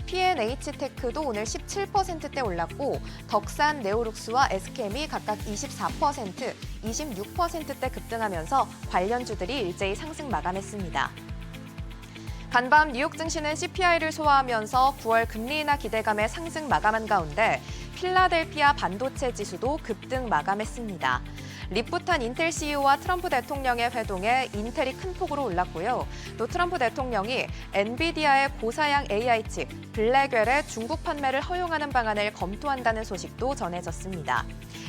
P&H테크도 오늘 17%대 올랐고 덕산, 네오룩스와 SKM이 각각 24%, 26%대 급등하면서 관련주들이 일제히 상승 마감했습니다. 간밤 뉴욕 증시는 CPI를 소화하면서 9월 금리 인하 기대감에 상승 마감한 가운데 필라델피아 반도체 지수도 급등 마감했습니다. 리프탄 인텔 CEO와 트럼프 대통령의 회동에 인텔이 큰 폭으로 올랐고요. 또 트럼프 대통령이 엔비디아의 고사양 AI 칩 블랙웰의 중국 판매를 허용하는 방안을 검토한다는 소식도 전해졌습니다.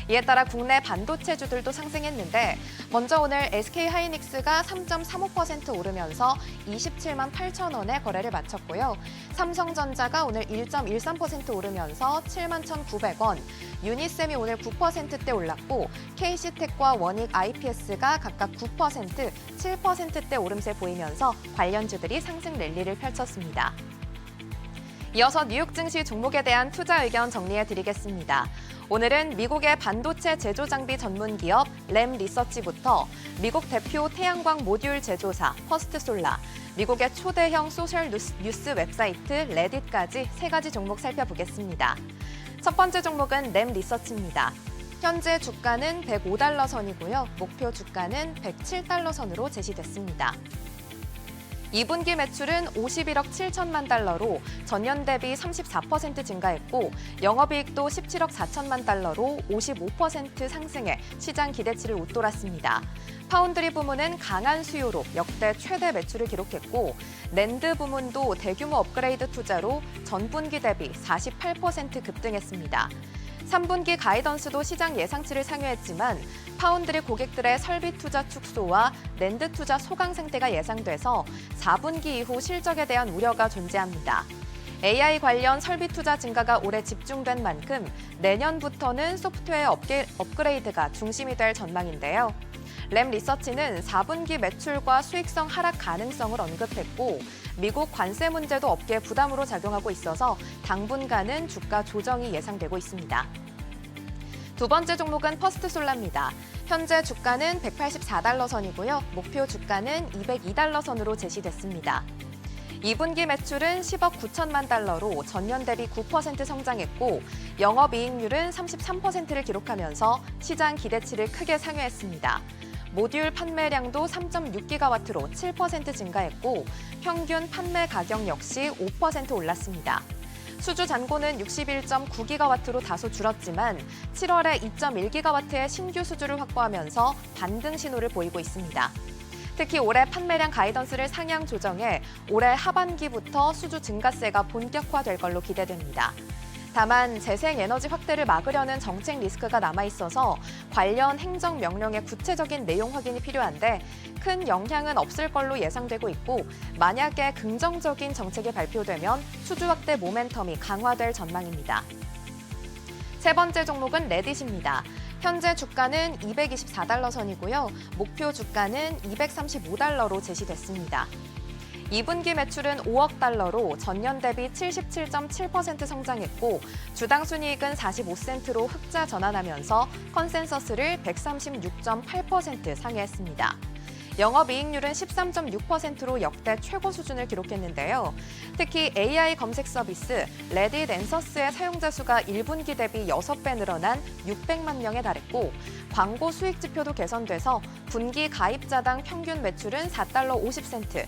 이에 따라 국내 반도체주들도 상승했는데 먼저 오늘 SK하이닉스가 3.35% 오르면서 27만 8천 원에 거래를 마쳤고요. 삼성전자가 오늘 1.13% 오르면서 7만 1,900원, 유니셈이 오늘 9%대 올랐고 KC텍과 원익 IPS가 각각 9%, 7%대 오름세 보이면서 관련주들이 상승 랠리를 펼쳤습니다. 이어서 뉴욕 증시 종목에 대한 투자 의견 정리해 드리겠습니다. 오늘은 미국의 반도체 제조 장비 전문 기업 램 리서치부터 미국 대표 태양광 모듈 제조사 퍼스트솔라, 미국의 초대형 소셜 뉴스 웹사이트 레딧까지 세 가지 종목 살펴보겠습니다. 첫 번째 종목은 램 리서치입니다. 현재 주가는 105달러 선이고요. 목표 주가는 107달러 선으로 제시됐습니다. 2분기 매출은 51억 7천만 달러로 전년 대비 34% 증가했고 영업이익도 17억 4천만 달러로 55% 상승해 시장 기대치를 웃돌았습니다. 파운드리 부문은 강한 수요로 역대 최대 매출을 기록했고 낸드 부문도 대규모 업그레이드 투자로 전분기 대비 48% 급등했습니다. 3분기 가이던스도 시장 예상치를 상회했지만 파운드리 고객들의 설비 투자 축소와 낸드 투자 소강 상태가 예상돼서 4분기 이후 실적에 대한 우려가 존재합니다. AI 관련 설비 투자 증가가 올해 집중된 만큼 내년부터는 소프트웨어 업그레이드가 중심이 될 전망인데요. 램 리서치는 4분기 매출과 수익성 하락 가능성을 언급했고 미국 관세 문제도 업계 부담으로 작용하고 있어서 당분간은 주가 조정이 예상되고 있습니다. 두 번째 종목은 퍼스트솔라입니다. 현재 주가는 184달러 선이고요. 목표 주가는 202달러 선으로 제시됐습니다. 2분기 매출은 10억 9천만 달러로 전년 대비 9% 성장했고 영업이익률은 33%를 기록하면서 시장 기대치를 크게 상회했습니다. 모듈 판매량도 3.6기가와트로 7% 증가했고 평균 판매 가격 역시 5% 올랐습니다. 수주 잔고는 61.9기가와트로 다소 줄었지만 7월에 2.1기가와트의 신규 수주를 확보하면서 반등 신호를 보이고 있습니다. 특히 올해 판매량 가이던스를 상향 조정해 올해 하반기부터 수주 증가세가 본격화될 걸로 기대됩니다. 다만 재생에너지 확대를 막으려는 정책 리스크가 남아있어서 관련 행정명령의 구체적인 내용 확인이 필요한데 큰 영향은 없을 걸로 예상되고 있고 만약에 긍정적인 정책이 발표되면 수주 확대 모멘텀이 강화될 전망입니다. 세 번째 종목은 레딧입니다. 현재 주가는 224달러 선이고요. 목표 주가는 235달러로 제시됐습니다. 2분기 매출은 5억 달러로 전년 대비 77.7% 성장했고 주당 순이익은 45센트로 흑자 전환하면서 컨센서스를 136.8% 상회했습니다. 영업이익률은 13.6%로 역대 최고 수준을 기록했는데요. 특히 AI 검색 서비스 레딧 앤서스의 사용자 수가 1분기 대비 6배 늘어난 600만 명에 달했고 광고 수익 지표도 개선돼서 분기 가입자당 평균 매출은 4달러 50센트,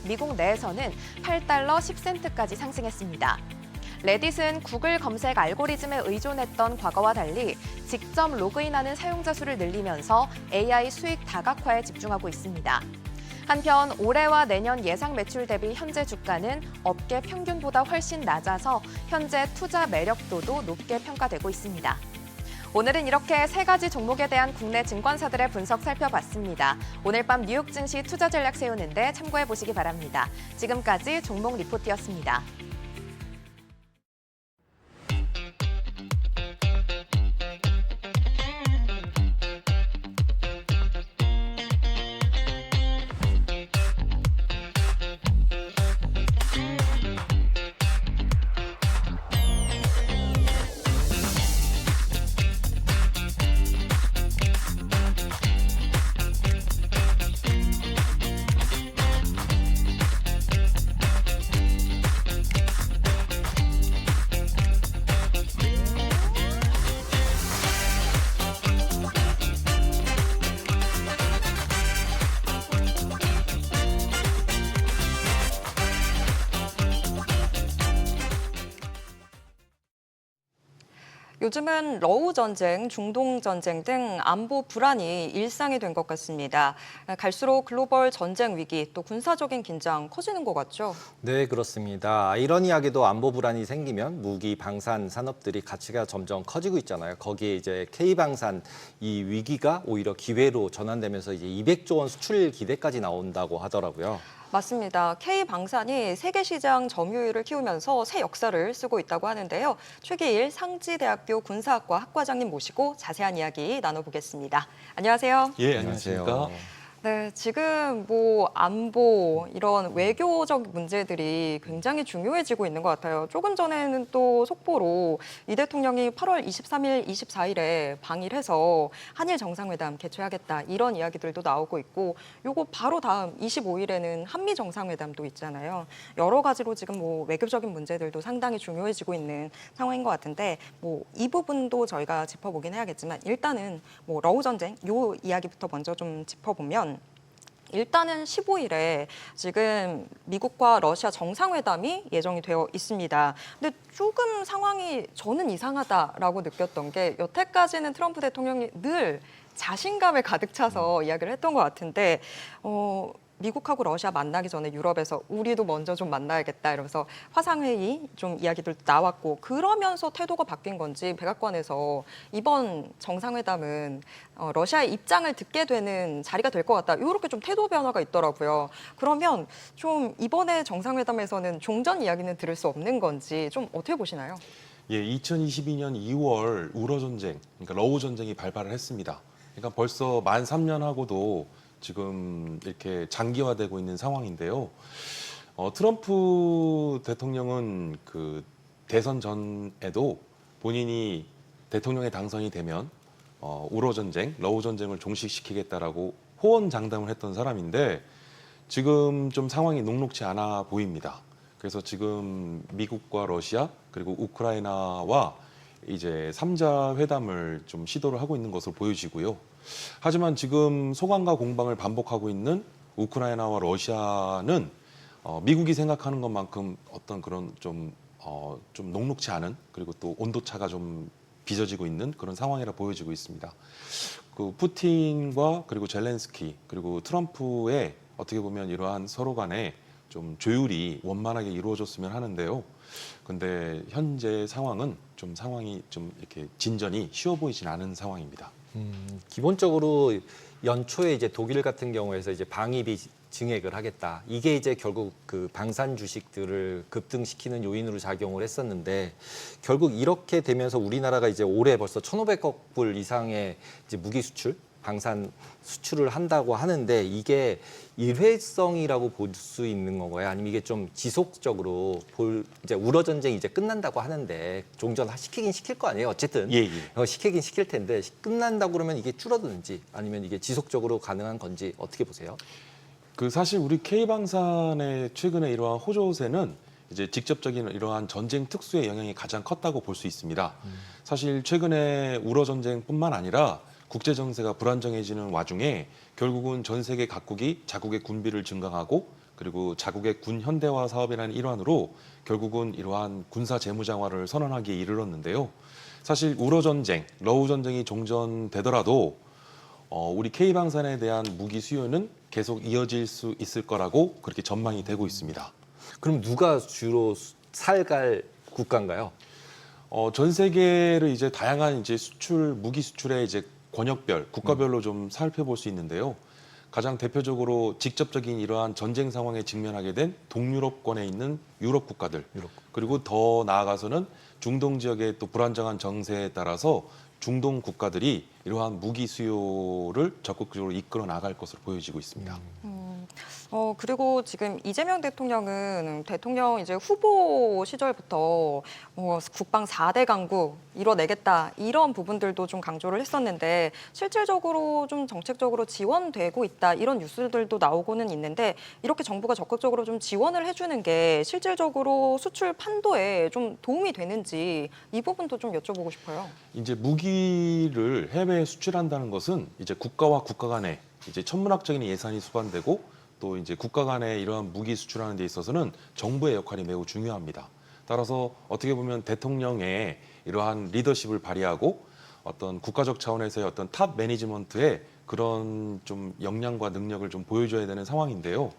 미국 내에서는 8달러 10센트까지 상승했습니다. 레딧은 구글 검색 알고리즘에 의존했던 과거와 달리 직접 로그인하는 사용자 수를 늘리면서 AI 수익 다각화에 집중하고 있습니다. 한편 올해와 내년 예상 매출 대비 현재 주가는 업계 평균보다 훨씬 낮아서 현재 투자 매력도도 높게 평가되고 있습니다. 오늘은 이렇게 세 가지 종목에 대한 국내 증권사들의 분석 살펴봤습니다. 오늘 밤 뉴욕 증시 투자 전략 세우는데 참고해 보시기 바랍니다. 지금까지 종목 리포트였습니다. 요즘은 러우 전쟁, 중동 전쟁 등 안보 불안이 일상이 된 것 같습니다. 갈수록 글로벌 전쟁 위기 또 군사적인 긴장 커지는 것 같죠? 네, 그렇습니다. 아이러니하게도 안보 불안이 생기면 무기, 방산 산업들이 가치가 점점 커지고 있잖아요. 거기에 이제 K방산 이 위기가 오히려 기회로 전환되면서 이제 200조 원 수출 기대까지 나온다고 하더라고요. 맞습니다. K방산이 세계 시장 점유율을 키우면서 새 역사를 쓰고 있다고 하는데요. 최기일 상지대학교 군사학과 학과장님 모시고 자세한 이야기 나눠보겠습니다. 안녕하세요. 예, 안녕하십니까. 네, 지금 뭐 안보 이런 외교적 문제들이 굉장히 중요해지고 있는 것 같아요. 조금 전에는 또 속보로 이 대통령이 8월 23일, 24일에 방일해서 한일 정상회담 개최하겠다 이런 이야기들도 나오고 있고 요거 바로 다음 25일에는 한미 정상회담도 있잖아요. 여러 가지로 지금 뭐 외교적인 문제들도 상당히 중요해지고 있는 상황인 것 같은데 뭐 이 부분도 저희가 짚어보긴 해야겠지만 일단은 뭐 러우 전쟁 요 이야기부터 먼저 좀 짚어보면 일단은 15일에 지금 미국과 러시아 정상회담이 예정이 되어 있습니다. 근데 조금 상황이 저는 이상하다라고 느꼈던 게 여태까지는 트럼프 대통령이 늘 자신감에 가득 차서 이야기를 했던 것 같은데 미국하고 러시아 만나기 전에 유럽에서 우리도 먼저 좀 만나야겠다 이러면서 화상회의 좀 이야기들도 나왔고 그러면서 태도가 바뀐 건지 백악관에서 이번 정상회담은 러시아의 입장을 듣게 되는 자리가 될 것 같다. 이렇게 좀 태도 변화가 있더라고요. 그러면 좀 이번에 정상회담에서는 종전 이야기는 들을 수 없는 건지 좀 어떻게 보시나요? 예, 2022년 2월 우러 전쟁, 그러니까 러우 전쟁이 발발을 했습니다. 그러니까 벌써 만 3년하고도 지금 이렇게 장기화되고 있는 상황인데요. 트럼프 대통령은 그 대선 전에도 본인이 대통령에 당선이 되면 우러 전쟁, 러우 전쟁을 종식시키겠다라고 호언장담을 했던 사람인데 지금 좀 상황이 녹록지 않아 보입니다. 그래서 지금 미국과 러시아 그리고 우크라이나와 이제 3자 회담을 좀 시도를 하고 있는 것으로 보여지고요. 하지만 지금 소강과 공방을 반복하고 있는 우크라이나와 러시아는 미국이 생각하는 것만큼 어떤 그런 좀 녹록지 않은 그리고 또 온도차가 좀 빚어지고 있는 그런 상황이라 보여지고 있습니다. 그 푸틴과 그리고 젤렌스키 그리고 트럼프의 어떻게 보면 이러한 서로 간의 좀 조율이 원만하게 이루어졌으면 하는데요. 근데 현재 상황은 좀 상황이 좀 이렇게 진전이 쉬워 보이진 않은 상황입니다. 기본적으로 연초에 이제 독일 같은 경우에서 이제 방위비 증액을 하겠다. 이게 이제 결국 그 방산 주식들을 급등시키는 요인으로 작용을 했었는데 결국 이렇게 되면서 우리나라가 이제 올해 벌써 1,500억 불 이상의 이제 무기 수출, 방산 수출을 한다고 하는데 이게 일회성이라고 볼 수 있는 건가요? 아니면 이게 좀 지속적으로 이제 우러 전쟁이 이제 끝난다고 하는데 종전 시키긴 시킬 거 아니에요? 어쨌든 예. 시키긴 시킬 텐데 끝난다고 그러면 이게 줄어드는지 아니면 이게 지속적으로 가능한 건지 어떻게 보세요? 그 사실 우리 K방산의 최근에 이러한 호조세는 이제 직접적인 이러한 전쟁 특수의 영향이 가장 컸다고 볼 수 있습니다. 사실 최근에 우러 전쟁뿐만 아니라 국제 정세가 불안정해지는 와중에 결국은 전 세계 각국이 자국의 군비를 증강하고 그리고 자국의 군 현대화 사업이라는 일환으로 결국은 이러한 군사 재무장화를 선언하기에 이르렀는데요. 사실 우러 전쟁, 러우 전쟁이 종전되더라도 우리 K방산에 대한 무기 수요는 계속 이어질 수 있을 거라고 그렇게 전망이 되고 있습니다. 그럼 누가 주로 살갈 국가인가요? 전 세계를 이제 다양한 이제 무기 수출의 이제 권역별, 국가별로 좀 살펴볼 수 있는데요. 가장 대표적으로 직접적인 이러한 전쟁 상황에 직면하게 된 동유럽권에 있는 유럽 국가들, 그리고 더 나아가서는 중동 지역의 또 불안정한 정세에 따라서 중동 국가들이 이러한 무기 수요를 적극적으로 이끌어 나갈 것으로 보여지고 있습니다. 그리고 지금 이재명 대통령은 대통령 이제 후보 시절부터 국방 4대 강국 이뤄내겠다 이런 부분들도 좀 강조를 했었는데 실질적으로 좀 정책적으로 지원되고 있다 이런 뉴스들도 나오고는 있는데 이렇게 정부가 적극적으로 좀 지원을 해주는 게 실질적으로 수출 판도에 좀 도움이 되는지 이 부분도 좀 여쭤보고 싶어요. 이제 무기를 해외에 수출한다는 것은 이제 국가와 국가 간에 이제 천문학적인 예산이 수반되고 또 이제 국가 간에 이러한 무기 수출하는 데 있어서는 정부의 역할이 매우 중요합니다. 따라서 어떻게 보면 대통령의 이러한 리더십을 발휘하고 어떤 국가적 차원에서의 어떤 탑 매니지먼트의 그런 좀 역량과 능력을 좀 보여줘야 되는 상황인데요.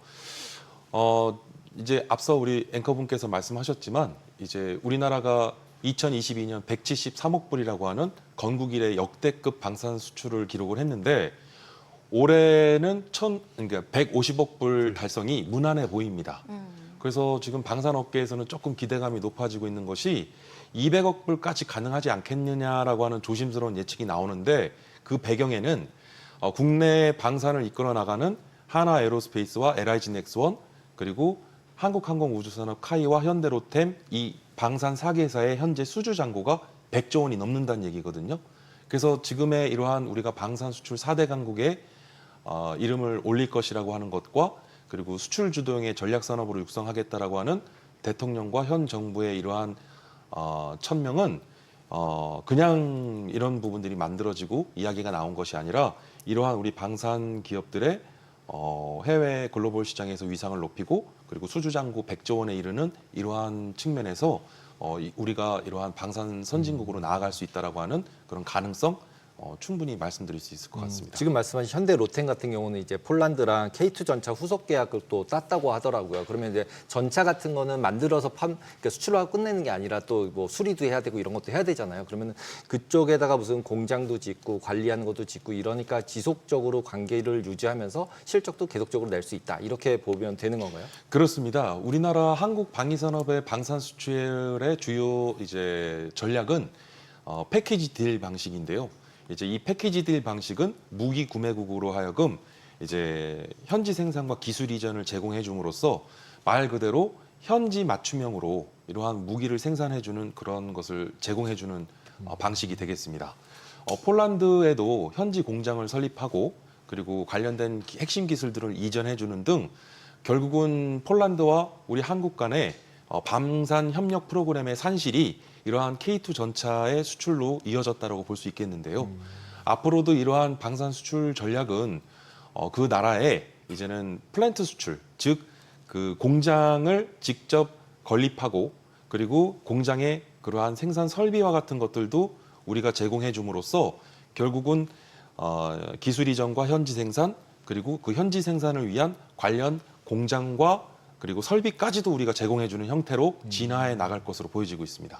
이제 앞서 우리 앵커분께서 말씀하셨지만 이제 우리나라가 2022년 173억 불이라고 하는 건국 이래 역대급 방산 수출을 기록을 했는데 올해는 그러니까 150억 불 달성이 무난해 보입니다. 그래서 지금 방산업계에서는 조금 기대감이 높아지고 있는 것이 200억 불까지 가능하지 않겠느냐라고 하는 조심스러운 예측이 나오는데 그 배경에는 국내 방산을 이끌어 나가는 하나에로스페이스와 LIG넥스원 그리고 한국항공우주산업 카이와 현대로템 이 방산 4개사의 현재 수주 잔고가 100조 원이 넘는다는 얘기거든요. 그래서 지금의 이러한 우리가 방산 수출 4대 강국에 이름을 올릴 것이라고 하는 것과 그리고 수출 주도형의 전략 산업으로 육성하겠다라고 하는 대통령과 현 정부의 이러한 천명은 그냥 이런 부분들이 만들어지고 이야기가 나온 것이 아니라 이러한 우리 방산 기업들의 해외 글로벌 시장에서 위상을 높이고 그리고 수주 잔고 100조 원에 이르는 이러한 측면에서 우리가 이러한 방산 선진국으로 나아갈 수 있다라고 하는 그런 가능성 충분히 말씀드릴 수 있을 것 같습니다. 지금 말씀하신 현대 로템 같은 경우는 이제 폴란드랑 K2 전차 후속 계약을 또 땄다고 하더라고요. 그러면 이제 전차 같은 거는 만들어서 그러니까 수출하고 끝내는 게 아니라 또 뭐 수리도 해야 되고 이런 것도 해야 되잖아요. 그러면 그쪽에다가 무슨 공장도 짓고 관리하는 것도 짓고 이러니까 지속적으로 관계를 유지하면서 실적도 계속적으로 낼 수 있다. 이렇게 보면 되는 건가요? 그렇습니다. 우리나라 한국 방위산업의 방산 수출의 주요 이제 전략은 패키지 딜 방식인데요. 이제 이 패키지 딜 방식은 무기 구매국으로 하여금 이제 현지 생산과 기술 이전을 제공해 줌으로써 말 그대로 현지 맞춤형으로 이러한 무기를 생산해 주는 그런 것을 제공해 주는 방식이 되겠습니다. 폴란드에도 현지 공장을 설립하고 그리고 관련된 핵심 기술들을 이전해 주는 등 결국은 폴란드와 우리 한국 간의 방산 협력 프로그램의 산실이 이러한 K2 전차의 수출로 이어졌다고 볼 수 있겠는데요. 앞으로도 이러한 방산 수출 전략은 그 나라에 이제는 플랜트 수출, 즉 그 공장을 직접 건립하고 그리고 공장의 그러한 생산 설비와 같은 것들도 우리가 제공해 줌으로써 결국은 기술 이전과 현지 생산 그리고 그 현지 생산을 위한 관련 공장과 그리고 설비까지도 우리가 제공해주는 형태로 진화해 나갈 것으로 보여지고 있습니다.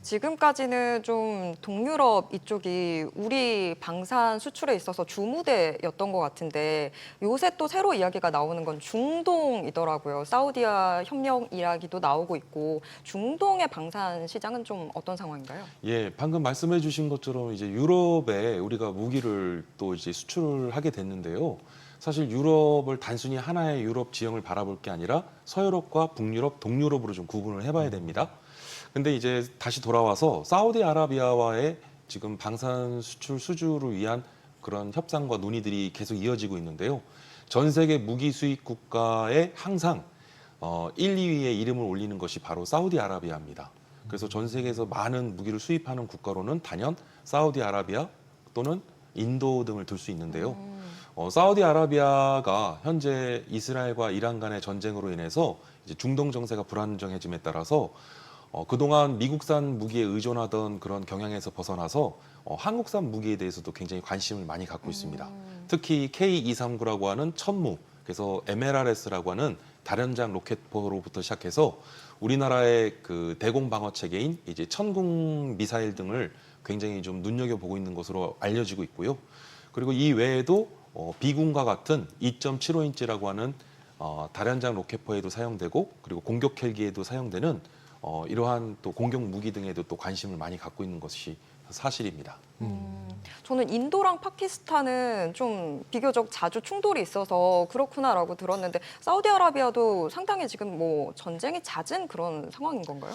지금까지는 좀 동유럽 이쪽이 우리 방산 수출에 있어서 주무대였던 것 같은데 요새 또 새로 이야기가 나오는 건 중동이더라고요. 사우디와 협력 이야기도 나오고 있고 중동의 방산 시장은 좀 어떤 상황인가요? 예, 방금 말씀해 주신 것처럼 이제 유럽에 우리가 무기를 또 이제 수출하게 됐는데요. 사실 유럽을 단순히 하나의 유럽 지형을 바라볼 게 아니라 서유럽과 북유럽, 동유럽으로 좀 구분을 해봐야 됩니다. 근데 이제 다시 돌아와서 사우디아라비아와의 지금 방산 수출 수주를 위한 그런 협상과 논의들이 계속 이어지고 있는데요. 전 세계 무기 수입 국가에 항상 1, 2위에 이름을 올리는 것이 바로 사우디아라비아입니다. 그래서 전 세계에서 많은 무기를 수입하는 국가로는 단연 사우디아라비아 또는 인도 등을 들 수 있는데요. 사우디아라비아가 현재 이스라엘과 이란 간의 전쟁으로 인해서 이제 중동 정세가 불안정해짐에 따라서 그동안 미국산 무기에 의존하던 그런 경향에서 벗어나서 한국산 무기에 대해서도 굉장히 관심을 많이 갖고 있습니다. 특히 K239라고 하는 천무, 그래서 MLRS라고 하는 다련장 로켓포로부터 시작해서 우리나라의 그 대공 방어 체계인 이제 천궁 미사일 등을 굉장히 좀 눈여겨보고 있는 것으로 알려지고 있고요. 그리고 이 외에도 비군과 같은 2.75인치라고 하는 다련장 로켓포에도 사용되고 그리고 공격 헬기에도 사용되는 이러한 또 공격 무기 등에도 또 관심을 많이 갖고 있는 것이 사실입니다. 저는 인도랑 파키스탄은 좀 비교적 자주 충돌이 있어서 그렇구나라고 들었는데 사우디아라비아도 상당히 지금 뭐 전쟁이 잦은 그런 상황인 건가요?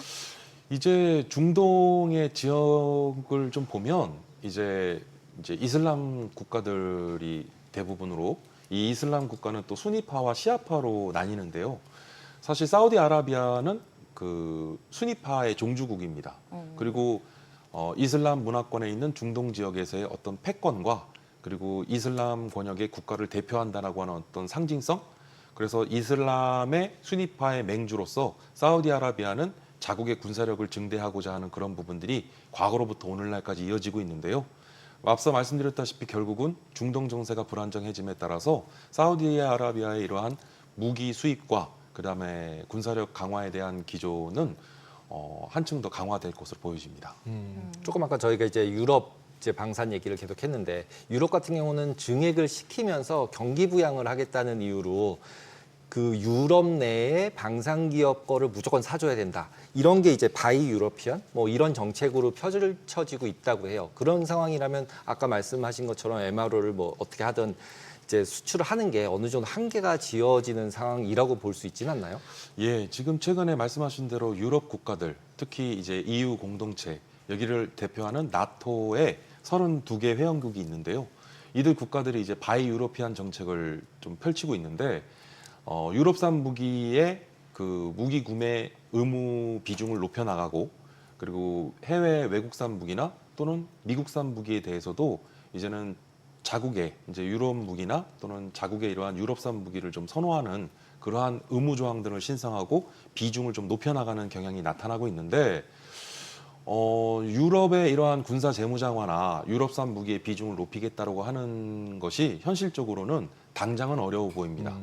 이제 중동의 지역을 좀 보면 이제 이슬람 국가들이 대부분으로 이 이슬람 국가는 또 수니파와 시아파로 나뉘는데요. 사실 사우디아라비아는 그 수니파의 종주국입니다. 그리고 이슬람 문화권에 있는 중동 지역에서의 어떤 패권과 그리고 이슬람 권역의 국가를 대표한다라고 하는 어떤 상징성, 그래서 이슬람의 수니파의 맹주로서 사우디아라비아는 자국의 군사력을 증대하고자 하는 그런 부분들이 과거로부터 오늘날까지 이어지고 있는데요. 앞서 말씀드렸다시피 결국은 중동 정세가 불안정해짐에 따라서 사우디아라비아의 이러한 무기 수입과 그다음에 군사력 강화에 대한 기조는 한층 더 강화될 것으로 보여집니다. 조금 아까 저희가 이제 유럽 이제 방산 얘기를 계속했는데 유럽 같은 경우는 증액을 시키면서 경기 부양을 하겠다는 이유로 그 유럽 내에 방산 기업 거를 무조건 사줘야 된다. 이런 게 이제 바이 유러피언 뭐 이런 정책으로 펼쳐지고 있다고 해요. 그런 상황이라면 아까 말씀하신 것처럼 MRO를 뭐 어떻게 하든 이제 수출을 하는 게 어느 정도 한계가 지어지는 상황이라고 볼 수 있지는 않나요? 예, 지금 최근에 말씀하신 대로 유럽 국가들, 특히 이제 EU 공동체, 여기를 대표하는 나토의 32개 회원국이 있는데요. 이들 국가들이 이제 바이 유러피안 정책을 좀 펼치고 있는데 유럽산 무기의 그 무기 구매 의무 비중을 높여 나가고 그리고 해외 외국산 무기나 또는 미국산 무기에 대해서도 이제는 자국의 이제 유럽 무기나 또는 자국의 이러한 유럽산 무기를 좀 선호하는 그러한 의무 조항들을 신청하고 비중을 좀 높여 나가는 경향이 나타나고 있는데 유럽의 이러한 군사 재무장화나 유럽산 무기의 비중을 높이겠다라고 하는 것이 현실적으로는 당장은 어려워 보입니다.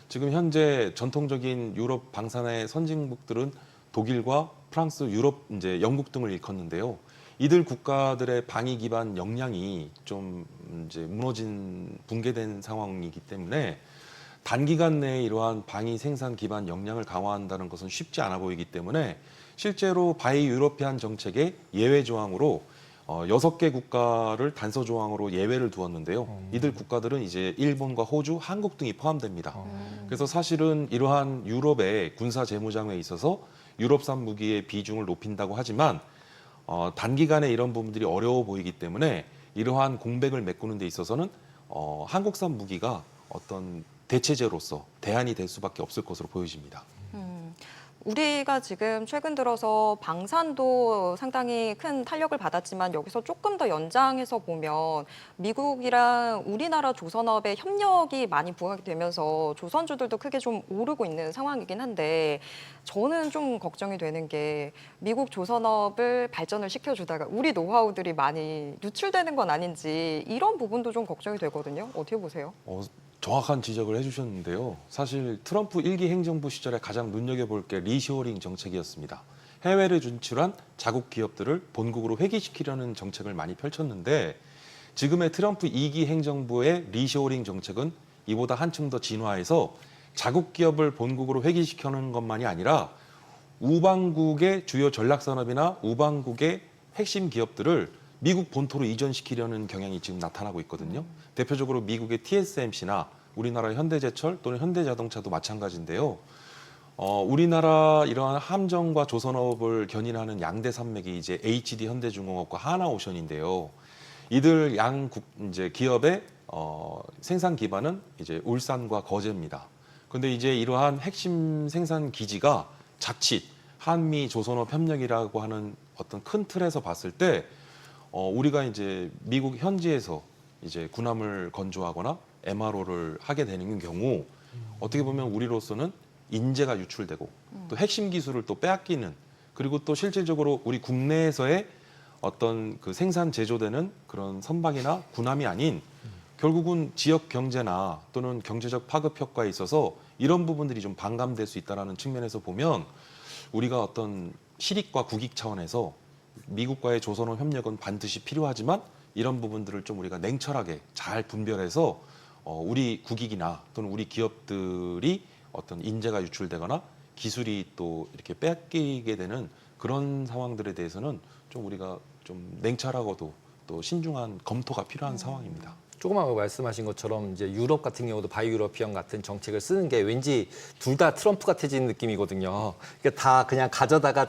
지금 현재 전통적인 유럽 방산의 선진국들은 독일과 프랑스, 유럽, 이제 영국 등을 일컫는데요. 이들 국가들의 방위 기반 역량이 좀 이제 무너진 붕괴된 상황이기 때문에 단기간 내에 이러한 방위 생산 기반 역량을 강화한다는 것은 쉽지 않아 보이기 때문에 실제로 바이 유러피안 정책의 예외 조항으로 6개 국가를 단서 조항으로 예외를 두었는데요. 이들 국가들은 이제 일본과 호주, 한국 등이 포함됩니다. 그래서 사실은 이러한 유럽의 군사 재무장에 있어서 유럽산 무기의 비중을 높인다고 하지만 단기간에 이런 부분들이 어려워 보이기 때문에 이러한 공백을 메꾸는 데 있어서는 한국산 무기가 어떤 대체제로서 대안이 될 수밖에 없을 것으로 보여집니다. 우리가 지금 최근 들어서 방산도 상당히 큰 탄력을 받았지만 여기서 조금 더 연장해서 보면 미국이랑 우리나라 조선업의 협력이 많이 부각이 되면서 조선주들도 크게 좀 오르고 있는 상황이긴 한데 저는 좀 걱정이 되는 게 미국 조선업을 발전을 시켜주다가 우리 노하우들이 많이 유출되는 건 아닌지 이런 부분도 좀 걱정이 되거든요. 어떻게 보세요? 정확한 지적을 해주셨는데요. 사실 트럼프 1기 행정부 시절에 가장 눈여겨볼 게 리쇼어링 정책이었습니다. 해외를 진출한 자국 기업들을 본국으로 회귀시키려는 정책을 많이 펼쳤는데 지금의 트럼프 2기 행정부의 리쇼어링 정책은 이보다 한층 더 진화해서 자국 기업을 본국으로 회귀시키는 것만이 아니라 우방국의 주요 전략산업이나 우방국의 핵심 기업들을 미국 본토로 이전시키려는 경향이 지금 나타나고 있거든요. 대표적으로 미국의 TSMC나 우리나라 현대제철 또는 현대자동차도 마찬가지인데요. 우리나라 이러한 함정과 조선업을 견인하는 양대 산맥이 이제 HD 현대중공업과 하나오션인데요. 이들 이제 기업의 생산 기반은 이제 울산과 거제입니다. 그런데 이제 이러한 핵심 생산 기지가 자칫 한미 조선업 협력이라고 하는 어떤 큰 틀에서 봤을 때 우리가 이제 미국 현지에서 이제 군함을 건조하거나 MRO를 하게 되는 경우 어떻게 보면 우리로서는 인재가 유출되고 또 핵심 기술을 또 빼앗기는 그리고 또 실질적으로 우리 국내에서의 어떤 그 생산 제조되는 그런 선박이나 군함이 아닌 결국은 지역 경제나 또는 경제적 파급 효과에 있어서 이런 부분들이 좀 반감될 수 있다는 측면에서 보면 우리가 어떤 실익과 국익 차원에서 미국과의 조선업 협력은 반드시 필요하지만 이런 부분들을 좀 우리가 냉철하게 잘 분별해서 우리 국익이나 또는 우리 기업들이 어떤 인재가 유출되거나 기술이 또 이렇게 빼앗기게 되는 그런 상황들에 대해서는 좀 우리가 좀 냉철하고도 또 신중한 검토가 필요한 상황입니다. 조금 아까 말씀하신 것처럼 이제 유럽 같은 경우도 바이 유러피언 같은 정책을 쓰는 게 왠지 둘 다 트럼프 같아지는 느낌이거든요. 그러니까 다 그냥 가져다가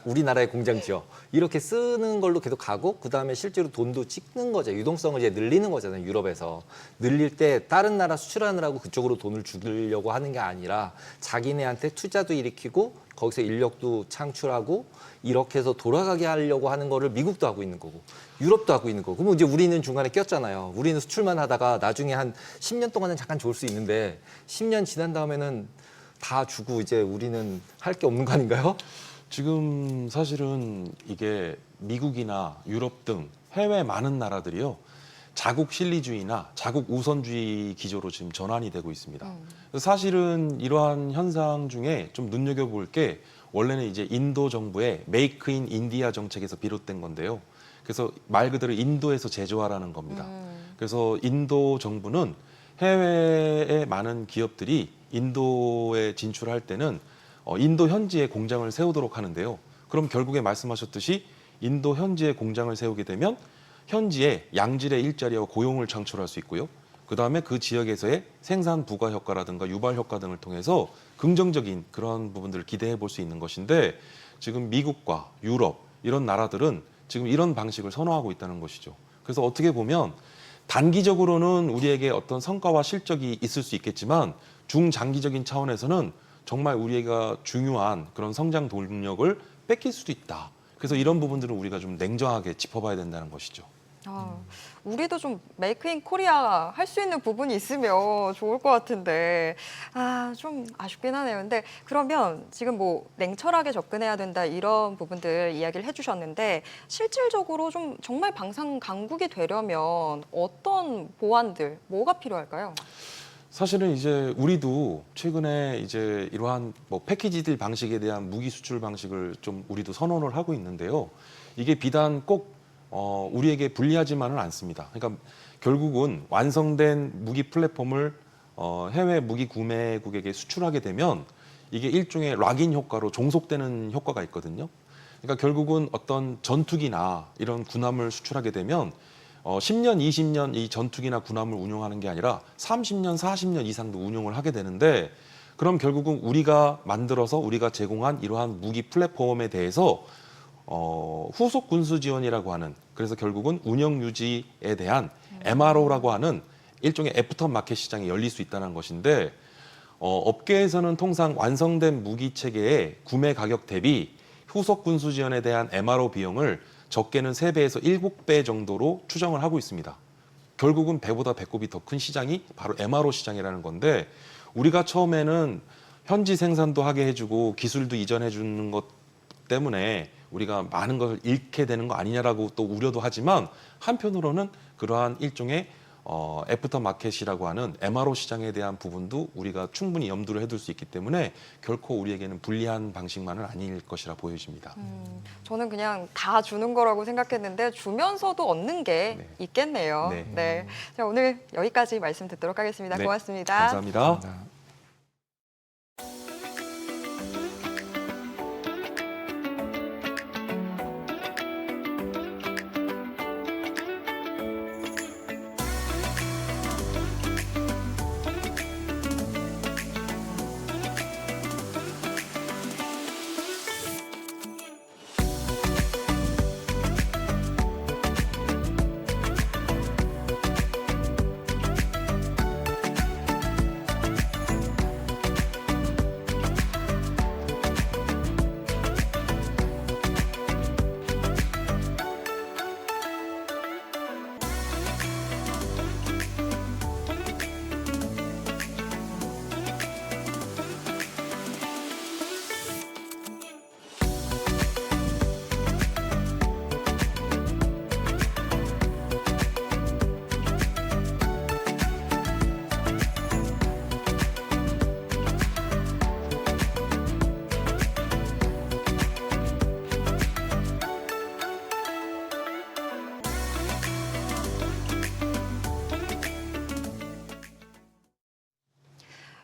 우리나라의 공장 지어 이렇게 쓰는 걸로 계속 가고 그다음에 실제로 돈도 찍는 거죠. 유동성을 이제 늘리는 거잖아요. 유럽에서 늘릴 때 다른 나라 수출하느라고 그쪽으로 돈을 주려고 하는 게 아니라 자기네한테 투자도 일으키고 거기서 인력도 창출하고 이렇게 해서 돌아가게 하려고 하는 거를 미국도 하고 있는 거고 유럽도 하고 있는 거고 그럼 이제 우리는 중간에 꼈잖아요. 우리는 수출만 하다가 나중에 한 10년 동안은 잠깐 좋을 수 있는데 10년 지난 다음에는 다 주고 이제 우리는 할 게 없는 거 아닌가요? 지금 사실은 이게 미국이나 유럽 등 해외 많은 나라들이요. 자국 실리주의나 자국 우선주의 기조로 지금 전환이 되고 있습니다. 그래서 사실은 이러한 현상 중에 좀 눈여겨볼 게 원래는 이제 인도 정부의 메이크 인 인디아 정책에서 비롯된 건데요. 그래서 말 그대로 인도에서 제조하라는 겁니다. 그래서 인도 정부는 해외의 많은 기업들이 인도에 진출할 때는 인도 현지에 공장을 세우도록 하는데요. 그럼 결국에 말씀하셨듯이 인도 현지에 공장을 세우게 되면 현지에 양질의 일자리와 고용을 창출할 수 있고요. 그다음에 그 지역에서의 생산 부가 효과라든가 유발 효과 등을 통해서 긍정적인 그런 부분들을 기대해 볼 수 있는 것인데 지금 미국과 유럽 이런 나라들은 지금 이런 방식을 선호하고 있다는 것이죠. 그래서 어떻게 보면 단기적으로는 우리에게 어떤 성과와 실적이 있을 수 있겠지만 중장기적인 차원에서는 정말 우리가 중요한 그런 성장 동력을 뺏길 수도 있다. 그래서 이런 부분들은 우리가 좀 냉정하게 짚어봐야 된다는 것이죠. 우리도 좀 메이크 인 코리아 할 수 있는 부분이 있으면 좋을 것 같은데 좀 아쉽긴 하네요. 근데 그러면 지금 뭐 냉철하게 접근해야 된다 이런 부분들 이야기를 해주셨는데 실질적으로 좀 정말 방산 강국이 되려면 어떤 보완들, 뭐가 필요할까요? 사실은 이제 우리도 최근에 이제 이러한 뭐 패키지딜 방식에 대한 무기 수출 방식을 좀 우리도 선언을 하고 있는데요. 이게 비단 꼭 우리에게 불리하지만은 않습니다. 그러니까 결국은 완성된 무기 플랫폼을 해외 무기 구매국에게 수출하게 되면 이게 일종의 락인 효과로 종속되는 효과가 있거든요. 그러니까 결국은 어떤 전투기나 이런 군함을 수출하게 되면 10년, 20년 이 전투기나 군함을 운용하는 게 아니라 30년, 40년 이상도 운용을 하게 되는데 그럼 결국은 우리가 만들어서 우리가 제공한 이러한 무기 플랫폼에 대해서 후속 군수 지원이라고 하는 그래서 결국은 운영 유지에 대한 MRO라고 하는 일종의 애프터 마켓 시장이 열릴 수 있다는 것인데 업계에서는 통상 완성된 무기 체계의 구매 가격 대비 후속 군수 지원에 대한 MRO 비용을 적게는 3배에서 7배 정도로 추정을 하고 있습니다. 결국은 배보다 배꼽이 더 큰 시장이 바로 MRO 시장이라는 건데 우리가 처음에는 현지 생산도 하게 해주고 기술도 이전해 주는 것 때문에 우리가 많은 것을 잃게 되는 거 아니냐라고 또 우려도 하지만 한편으로는 그러한 일종의 애프터 마켓이라고 하는 MRO 시장에 대한 부분도 우리가 충분히 염두를 해둘 수 있기 때문에 결코 우리에게는 불리한 방식만은 아닐 것이라 보여집니다. 저는 그냥 다 주는 거라고 생각했는데 주면서도 얻는 게 네. 있겠네요. 네. 네. 자, 오늘 여기까지 말씀 듣도록 하겠습니다. 네. 고맙습니다. 감사합니다.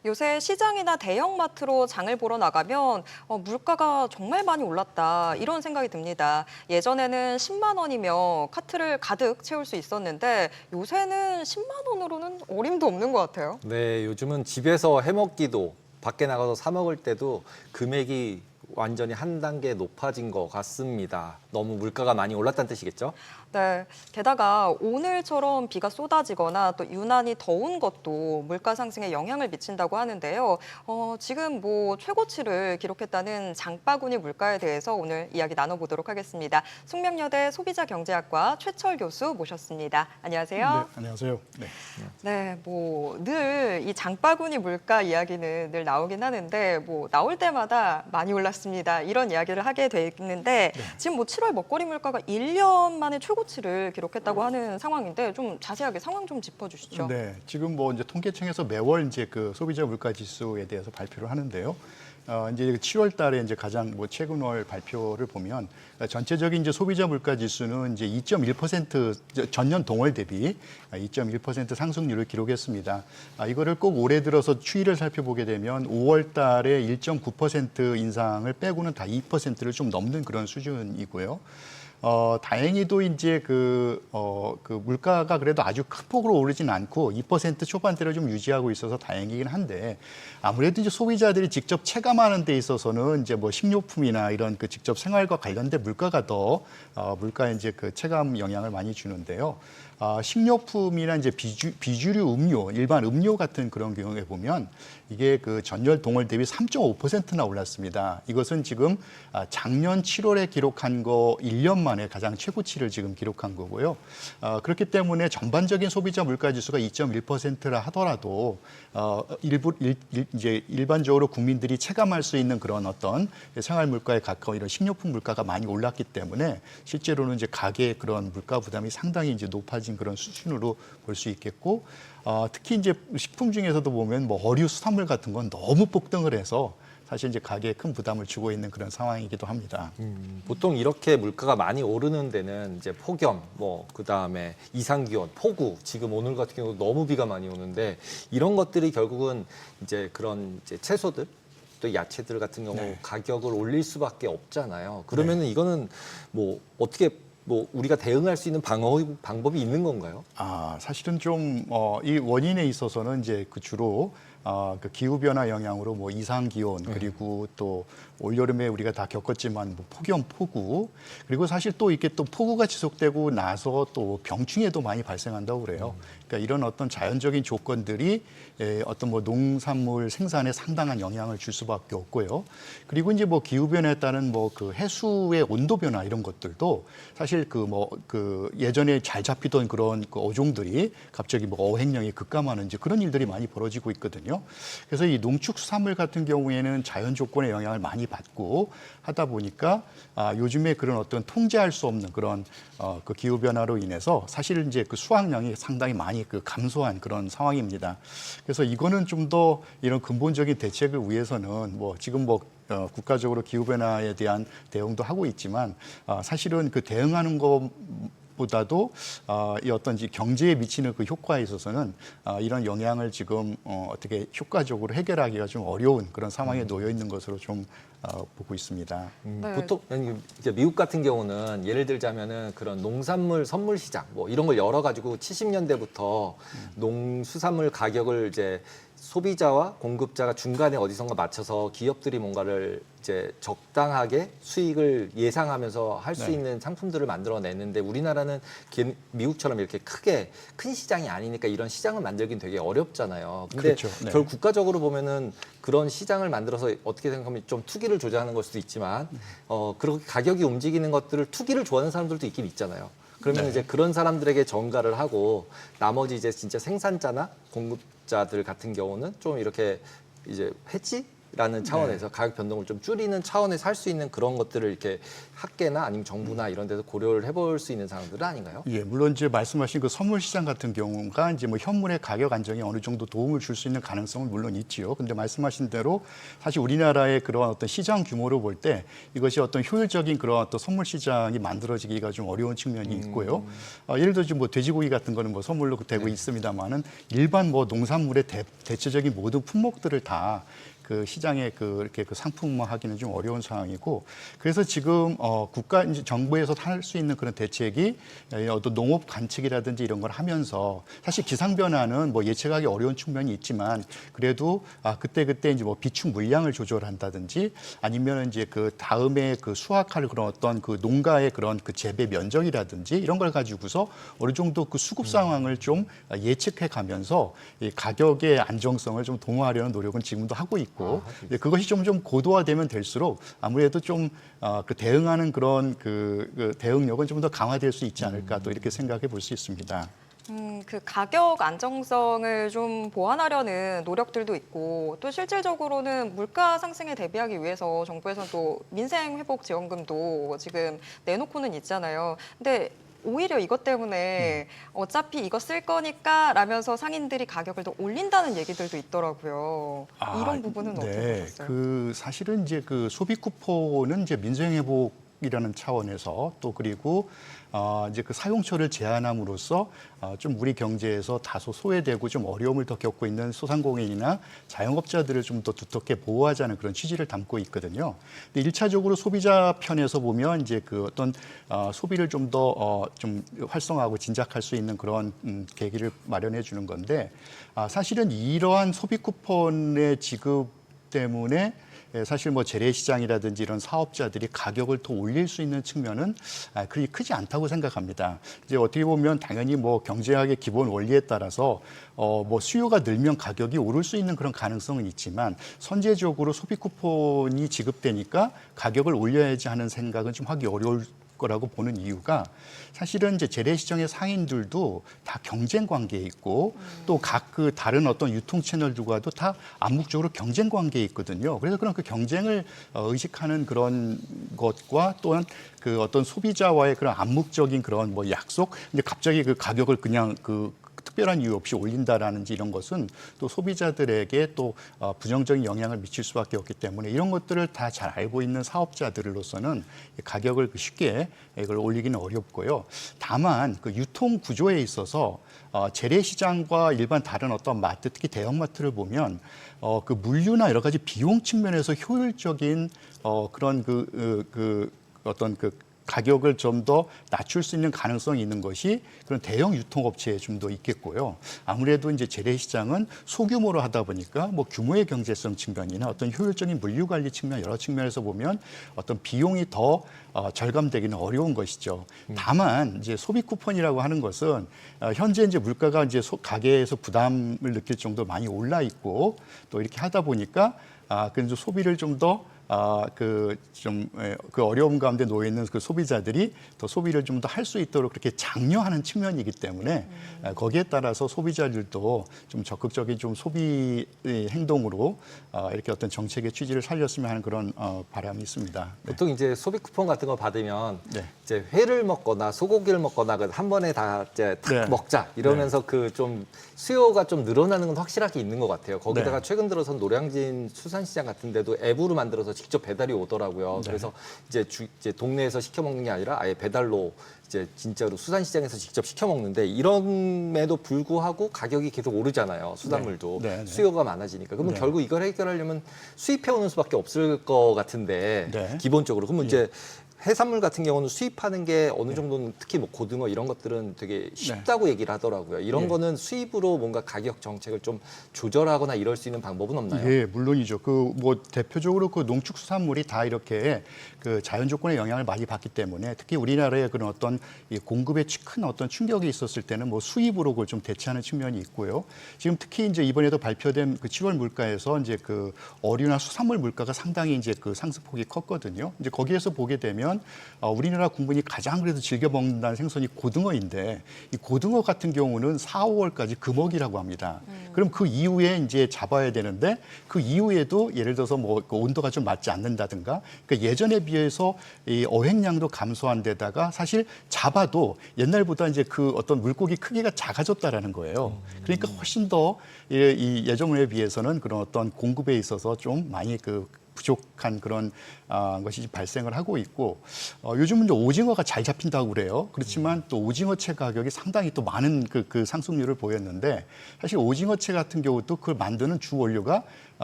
요새 시장이나 대형마트로 장을 보러 나가면 물가가 정말 많이 올랐다 이런 생각이 듭니다. 예전에는 10만 원이면 카트를 가득 채울 수 있었는데 요새는 10만 원으로는 어림도 없는 것 같아요. 네, 요즘은 집에서 해먹기도 밖에 나가서 사 먹을 때도 금액이 완전히 한 단계 높아진 것 같습니다. 너무 물가가 많이 올랐다는 뜻이겠죠? 네. 게다가 오늘처럼 비가 쏟아지거나 또 유난히 더운 것도 물가 상승에 영향을 미친다고 하는데요. 지금 뭐 최고치를 기록했다는 장바구니 물가에 대해서 오늘 이야기 나눠보도록 하겠습니다. 숙명여대 소비자경제학과 최철 교수 모셨습니다. 안녕하세요. 네, 안녕하세요. 네. 네, 뭐 늘 이 장바구니 물가 이야기는 늘 나오긴 하는데 뭐 나올 때마다 많이 올랐습니다. 이런 이야기를 하게 돼 있는데 지금 뭐 7월 먹거리 물가가 1년 만에 최고치를 기록했다고 하는 상황인데 좀 자세하게 상황 좀 짚어주시죠. 네, 지금 뭐 이제 통계청에서 매월 이제 그 소비자 물가 지수에 대해서 발표를 하는데요. 이제 7월 달에 이제 가장 뭐 최근 월 발표를 보면 전체적인 이제 소비자 물가 지수는 이제 2.1% 전년 동월 대비 2.1% 상승률을 기록했습니다. 이거를 꼭 올해 들어서 추이를 살펴보게 되면 5월 달에 1.9% 인상을 빼고는 다 2%를 좀 넘는 그런 수준이고요. 다행히도 이제 그 물가가 그래도 아주 큰 폭으로 오르진 않고 2% 초반대를 좀 유지하고 있어서 다행이긴 한데 아무래도 이제 소비자들이 직접 체감하는 데 있어서는 이제 뭐 식료품이나 이런 그 직접 생활과 관련된 물가가 더 물가에 이제 그 체감 영향을 많이 주는데요. 식료품이나 이제 비주류 음료, 일반 음료 같은 그런 경우에 보면 이게 그 전년 동월 대비 3.5%나 올랐습니다. 이것은 지금 작년 7월에 기록한 거 1년 만에 가장 최고치를 지금 기록한 거고요. 그렇기 때문에 전반적인 소비자 물가 지수가 2.1%라 하더라도 이제 일반적으로 국민들이 체감할 수 있는 그런 어떤 생활 물가에 가까운 이런 식료품 물가가 많이 올랐기 때문에 실제로는 이제 가계의 그런 물가 부담이 상당히 이제 높아진 그런 수준으로 볼 수 있겠고 특히 이제 식품 중에서도 보면 뭐 어류 수산물 같은 건 너무 폭등을 해서 사실 이제 가계에 큰 부담을 주고 있는 그런 상황이기도 합니다. 보통 이렇게 물가가 많이 오르는 데는 이제 폭염, 뭐 그다음에 이상 기온, 폭우, 지금 오늘 같은 경우 너무 비가 많이 오는데 이런 것들이 결국은 이제 그런 이제 채소들 또 야채들 같은 경우 가격을 올릴 수밖에 없잖아요. 그러면은 이거는 뭐 어떻게 뭐 우리가 대응할 수 있는 방법이 있는 건가요? 사실은 좀 이 원인에 있어서는 이제 그 주로 그 기후 변화 영향으로 뭐 이상 기온 그리고 또 올여름에 우리가 다 겪었지만 뭐 폭염, 폭우 그리고 사실 또 이렇게 또 폭우가 지속되고 나서 또 병충해도 많이 발생한다고 그래요. 그러니까 이런 어떤 자연적인 조건들이 어떤 뭐 농산물 생산에 상당한 영향을 줄 수밖에 없고요. 그리고 이제 뭐 기후 변화에 따른 뭐 그 해수의 온도 변화 이런 것들도 사실 그 예전에 잘 잡히던 그런 그 어종들이 갑자기 뭐 어획량이 급감하는 이제 그런 일들이 많이 벌어지고 있거든요. 그래서 이 농축수산물 같은 경우에는 자연 조건의 영향을 많이 받고 하다 보니까 요즘에 그런 어떤 통제할 수 없는 그런 그 기후 변화로 인해서 사실 이제 그 수확량이 상당히 많이 그 감소한 그런 상황입니다. 그래서 이거는 좀 더 이런 근본적인 대책을 위해서는 뭐 지금 뭐 국가적으로 기후 변화에 대한 대응도 하고 있지만 사실은 그 대응하는 것 보다도 이 어떤 경제에 미치는 그 효과에 있어서는 이런 영향을 지금 어떻게 효과적으로 해결하기가 좀 어려운 그런 상황에 놓여 있는 것으로 좀 보고 있습니다. 네. 보통 이제 미국 같은 경우는 예를 들자면은 그런 농산물 선물 시장 뭐 이런 걸 열어가지고 70년대부터 농수산물 가격을 이제 소비자와 공급자가 중간에 어디선가 맞춰서 기업들이 뭔가를 이제 적당하게 수익을 예상하면서 할 수 있는 상품들을 만들어내는데 우리나라는 미국처럼 이렇게 크게 큰 시장이 아니니까 이런 시장을 만들긴 되게 어렵잖아요. 근데 그렇죠. 네. 결국 국가적으로 보면은 그런 시장을 만들어서 어떻게 생각하면 좀 투기를 조장하는 걸 수도 있지만 그렇게 가격이 움직이는 것들을 투기를 좋아하는 사람들도 있긴 있잖아요. 그러면 이제 그런 사람들에게 전가를 하고 나머지 이제 진짜 생산자나 공급자들 같은 경우는 좀 이렇게 이제 해지라는 차원에서 가격 변동을 좀 줄이는 차원에서 할 수 있는 그런 것들을 이렇게 학계나 아니면 정부나 이런 데서 고려를 해볼 수 있는 상황들은 아닌가요? 예, 물론 이제 말씀하신 그 선물 시장 같은 경우가 이제 뭐 현물의 가격 안정에 어느 정도 도움을 줄 수 있는 가능성은 물론 있지요. 근데 말씀하신 대로 사실 우리나라의 그런 어떤 시장 규모로 볼 때 이것이 어떤 효율적인 그런 어떤 선물 시장이 만들어지기가 좀 어려운 측면이 있고요. 예를 들어 지금 뭐 돼지고기 같은 거는 뭐 선물로 되고 있습니다만은 일반 뭐 농산물의 대체적인 모든 품목들을 다 그 시장에 이렇게 상품화하기는 좀 어려운 상황이고 그래서 지금 국가 이제 정부에서 할 수 있는 그런 대책이 어떤 농업 관측이라든지 이런 걸 하면서 사실 기상 변화는 뭐 예측하기 어려운 측면이 있지만 그래도 그때 이제 뭐 비축 물량을 조절한다든지 아니면 이제 그 다음에 그 수확할 그런 어떤 그 농가의 그런 그 재배 면적이라든지 이런 걸 가지고서 어느 정도 그 수급 상황을 좀 예측해 가면서 이 가격의 안정성을 좀 도모하려는 노력은 지금도 하고 있고 그것이 좀 고도화되면 될수록 아무래도 좀 그 대응하는 그런 그 대응력은 좀 더 강화될 수 있지 않을까 또 이렇게 생각해 볼 수 있습니다. 그 가격 안정성을 좀 보완하려는 노력들도 있고 또 실질적으로는 물가 상승에 대비하기 위해서 정부에서는 또 민생 회복 지원금도 지금 내놓고는 있잖아요. 근데 오히려 이것 때문에 어차피 이거 쓸 거니까 라면서 상인들이 가격을 더 올린다는 얘기들도 있더라고요. 이런 부분은 어떻게 보셨어요? 그 사실은 이제 그 소비 쿠폰은 이제 민생 회복이라는 차원에서 또 그리고 이제 그 사용처를 제한함으로써 좀 우리 경제에서 다소 소외되고 좀 어려움을 더 겪고 있는 소상공인이나 자영업자들을 좀 더 두텁게 보호하자는 그런 취지를 담고 있거든요. 근데 1차적으로 소비자 편에서 보면 이제 그 어떤 소비를 좀 더 좀 활성화하고 진작할 수 있는 그런 계기를 마련해 주는 건데 사실은 이러한 소비 쿠폰의 지급 때문에 사실 뭐 재래시장이라든지 이런 사업자들이 가격을 더 올릴 수 있는 측면은 그리 크지 않다고 생각합니다. 이제 어떻게 보면 당연히 뭐 경제학의 기본 원리에 따라서 뭐 수요가 늘면 가격이 오를 수 있는 그런 가능성은 있지만 선제적으로 소비 쿠폰이 지급되니까 가격을 올려야지 하는 생각은 좀 하기 어려울 거라고 보는 이유가 사실은 이제 재래시장의 상인들도 다 경쟁 관계에 있고 또 각 그 다른 어떤 유통 채널들과도 다 암묵적으로 경쟁 관계에 있거든요. 그래서 그런 그 경쟁을 의식하는 그런 것과 또한 그 어떤 소비자와의 그런 암묵적인 그런 뭐 약속, 근데 갑자기 그 가격을 그냥 특별한 이유 없이 올린다라는지 이런 것은 또 소비자들에게 또 부정적인 영향을 미칠 수밖에 없기 때문에 이런 것들을 다 잘 알고 있는 사업자들로서는 가격을 쉽게 이걸 올리기는 어렵고요. 다만 그 유통 구조에 있어서 재래시장과 일반 다른 어떤 마트, 특히 대형마트를 보면 그 물류나 여러 가지 비용 측면에서 효율적인 그런 어떤 가격을 좀 더 낮출 수 있는 가능성이 있는 것이 그런 대형 유통업체에 좀 더 있겠고요. 아무래도 이제 재래시장은 소규모로 하다 보니까 뭐 규모의 경제성 측면이나 어떤 효율적인 물류 관리 측면 여러 측면에서 보면 어떤 비용이 더 절감되기는 어려운 것이죠. 다만 이제 소비 쿠폰이라고 하는 것은 현재 이제 물가가 이제 가게에서 부담을 느낄 정도로 많이 올라 있고 또 이렇게 하다 보니까 그래서 소비를 좀 더 그 어려움 가운데 놓여 있는 그 소비자들이 더 소비를 좀 더 할 수 있도록 그렇게 장려하는 측면이기 때문에 거기에 따라서 소비자들도 좀 적극적인 좀 소비 행동으로 이렇게 어떤 정책의 취지를 살렸으면 하는 그런 바람이 있습니다. 네. 보통 이제 소비 쿠폰 같은 거 받으면 네. 이제 회를 먹거나 소고기를 먹거나 한 번에 다 이제 탁 네. 먹자 이러면서 그 좀 수요가 좀 늘어나는 건 확실하게 있는 것 같아요. 거기다가 최근 들어서 노량진 수산시장 같은 데도 앱으로 만들어서 직접 배달이 오더라고요. 네. 그래서 이제 동네에서 시켜 먹는 게 아니라 아예 배달로 이제 진짜로 수산시장에서 직접 시켜 먹는데 이럼에도 불구하고 가격이 계속 오르잖아요. 수산물도 네. 네. 수요가 많아지니까. 그러면 네. 결국 이걸 해결하려면 수입해 오는 수밖에 없을 것 같은데 네. 기본적으로 그러면 이제 해산물 같은 경우는 수입하는 게 어느 정도는 특히 뭐 고등어 이런 것들은 되게 쉽다고 얘기를 하더라고요. 이런 네. 거는 수입으로 뭔가 가격 정책을 좀 조절하거나 이럴 수 있는 방법은 없나요? 예, 물론이죠. 그 뭐 대표적으로 그 농축수산물이 다 이렇게 그 자연 조건의 영향을 많이 받기 때문에 특히 우리나라의 그런 어떤 이 공급에 큰 어떤 충격이 있었을 때는 뭐 수입으로 그걸 좀 대체하는 측면이 있고요. 지금 특히 이제 이번에도 발표된 그 7월 물가에서 이제 그 어류나 수산물 물가가 상당히 이제 그 상승폭이 컸거든요. 이제 거기에서 보게 되면 우리나라 국민이 가장 그래도 즐겨 먹는다는 생선이 고등어인데 이 고등어 같은 경우는 4, 5월까지 금어기라고 합니다. 그럼 그 이후에 이제 잡아야 되는데 그 이후에도 예를 들어서 뭐 그 온도가 좀 맞지 않는다든가 그러니까 예전에 비해서 이 어획량도 감소한 데다가 사실 잡아도 옛날보다 이제 그 어떤 물고기 크기가 작아졌다라는 거예요. 그러니까 훨씬 더 이 예전에 비해서는 그런 어떤 공급에 있어서 좀 많이 그 부족한 그런 것이 발생을 하고 있고 요즘은 이제 오징어가 잘 잡힌다고 그래요. 그렇지만 또 오징어채 가격이 상당히 또 많은 그 상승률을 보였는데 사실 오징어채 같은 경우도 그걸 만드는 주 원료가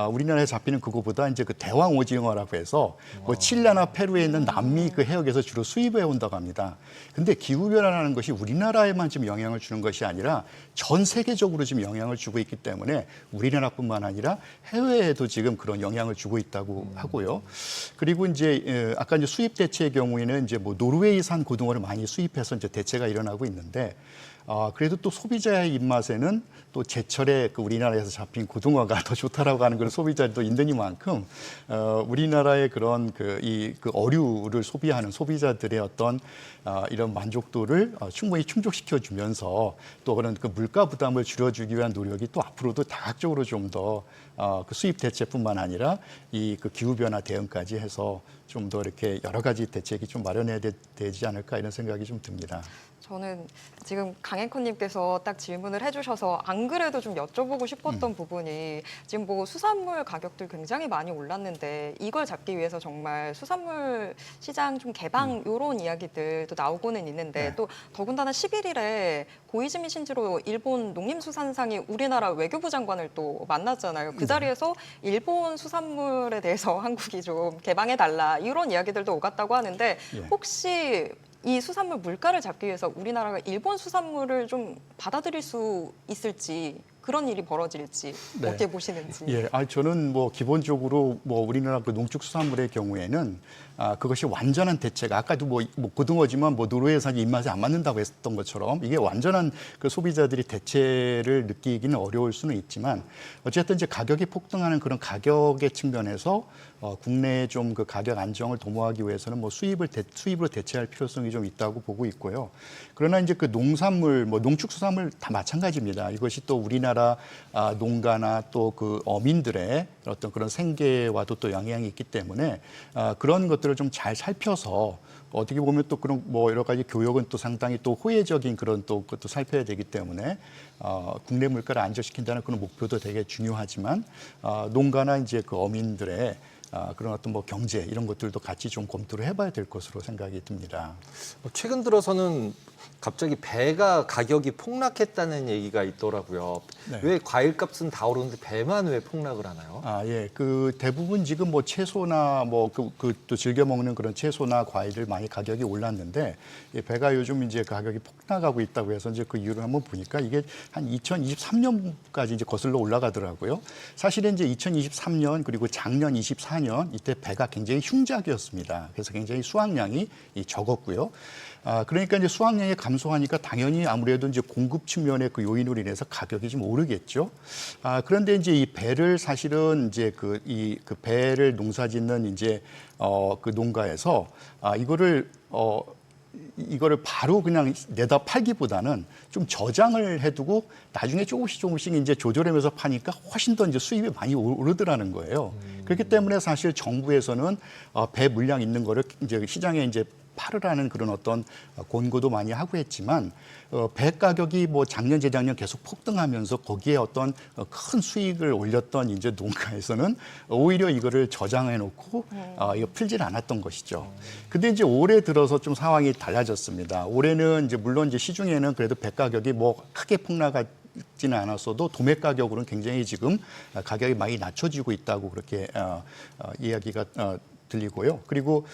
우리나라에 잡히는 그거보다 이제 그 대왕 오징어라고 해서 뭐 칠레나 페루에 있는 남미 그 해역에서 주로 수입해 온다고 합니다. 근데 기후 변화라는 것이 우리나라에만 지금 영향을 주는 것이 아니라 전 세계적으로 지금 영향을 주고 있기 때문에 우리나라뿐만 아니라 해외에도 지금 그런 영향을 주고 있다고 하고요. 그리고 이제 아까 이제 수입 대체의 경우에는 이제 뭐 노르웨이산 고등어를 많이 수입해서 이제 대체가 일어나고 있는데 그래도 또 소비자의 입맛에는 또 제철에 그 우리나라에서 잡힌 고등어가 더 좋다라고 하는 그런 소비자들도 있으니만큼 우리나라의 그런 그 어류를 소비하는 소비자들의 어떤 이런 만족도를 충분히 충족시켜 주면서 또 그런 그 물가 부담을 줄여주기 위한 노력이 또 앞으로도 다각적으로 좀 더 그 수입 대체뿐만 아니라 이 그 기후 변화 대응까지 해서 좀 더 이렇게 여러 가지 대책이 좀 마련해야 되지 않을까 이런 생각이 좀 듭니다. 저는 지금 강앵커님께서 딱 질문을 해주셔서 안 그래도 좀 여쭤보고 싶었던 부분이 지금 뭐 수산물 가격들 굉장히 많이 올랐는데 이걸 잡기 위해서 정말 수산물 시장 좀 개방 이런 이야기들도 나오고는 있는데 네. 또 더군다나 11일에 고이즈미 신지로 일본 농림수산상이 우리나라 외교부 장관을 또 만났잖아요. 그 자리에서 일본 수산물에 대해서 한국이 좀 개방해달라 이런 이야기들도 오갔다고 하는데 혹시 이 수산물 물가를 잡기 위해서 우리나라가 일본 수산물을 좀 받아들일 수 있을지 그런 일이 벌어질지 네. 어떻게 보시는지. 예, 저는 뭐 기본적으로 뭐 우리나라 그 농축수산물의 경우에는 그것이 완전한 대체가 아까도 뭐 고등어지만 뭐 노르웨이산이 입맛에 안 맞는다고 했던 것처럼 이게 완전한 그 소비자들이 대체를 느끼기는 어려울 수는 있지만 어쨌든 이제 가격이 폭등하는 그런 가격의 측면에서 국내에 좀 그 가격 안정을 도모하기 위해서는 뭐 수입으로 대체할 필요성이 좀 있다고 보고 있고요. 그러나 이제 그 농산물, 뭐 농축수산물 다 마찬가지입니다. 이것이 또 우리나라 농가나 또 그 어민들의 어떤 그런 생계와도 또 영향이 있기 때문에 그런 것들을 좀 잘 살펴서 어떻게 보면 또 그런 뭐 여러 가지 교역은 또 상당히 또 호혜적인 그런 또 그것도 살펴야 되기 때문에 국내 물가를 안정시킨다는 그런 목표도 되게 중요하지만 농가나 이제 그 어민들의 그런 어떤 뭐 경제 이런 것들도 같이 좀 검토를 해봐야 될 것으로 생각이 듭니다. 최근 들어서는 갑자기 배가 가격이 폭락했다는 얘기가 있더라고요. 네. 왜 과일값은 다 오르는데 배만 왜 폭락을 하나요? 예. 그 대부분 지금 뭐 채소나 뭐 또 즐겨 먹는 그런 채소나 과일들 많이 가격이 올랐는데 배가 요즘 이제 가격이 폭락하고 있다고 해서 이제 그 이유를 한번 보니까 이게 한 2023년까지 이제 거슬러 올라가더라고요. 사실은 이제 2023년 그리고 작년 24년 이때 배가 굉장히 흉작이었습니다. 그래서 굉장히 수확량이 적었고요. 그러니까 이제 수확량이 감소하니까 당연히 아무래도 이제 공급 측면의 그 요인으로 인해서 가격이 좀 오르겠죠. 그런데 이제 이 배를 사실은 이제 그 배를 농사짓는 이제 그 농가에서 이거를 바로 그냥 내다 팔기보다는 좀 저장을 해두고 나중에 조금씩 이제 조절하면서 파니까 훨씬 더 이제 수입이 많이 오르더라는 거예요. 그렇기 때문에 사실 정부에서는 배 물량 있는 거를 이제 시장에 이제 팔으라는 그런 어떤 권고도 많이 하고 했지만 배 가격이 뭐 작년 재작년 계속 폭등하면서 거기에 어떤 큰 수익을 올렸던 이제 농가에서는 오히려 이거를 저장해 놓고 이거 풀질 않았던 것이죠. 근데 이제 올해 들어서 좀 상황이 달라졌습니다. 올해는 이제 물론 이제 시중에는 그래도 배 가격이 뭐 크게 폭락하지는 않았어도 도매 가격으로는 굉장히 지금 가격이 많이 낮춰지고 있다고 그렇게 이야기가 들리고요. 그리고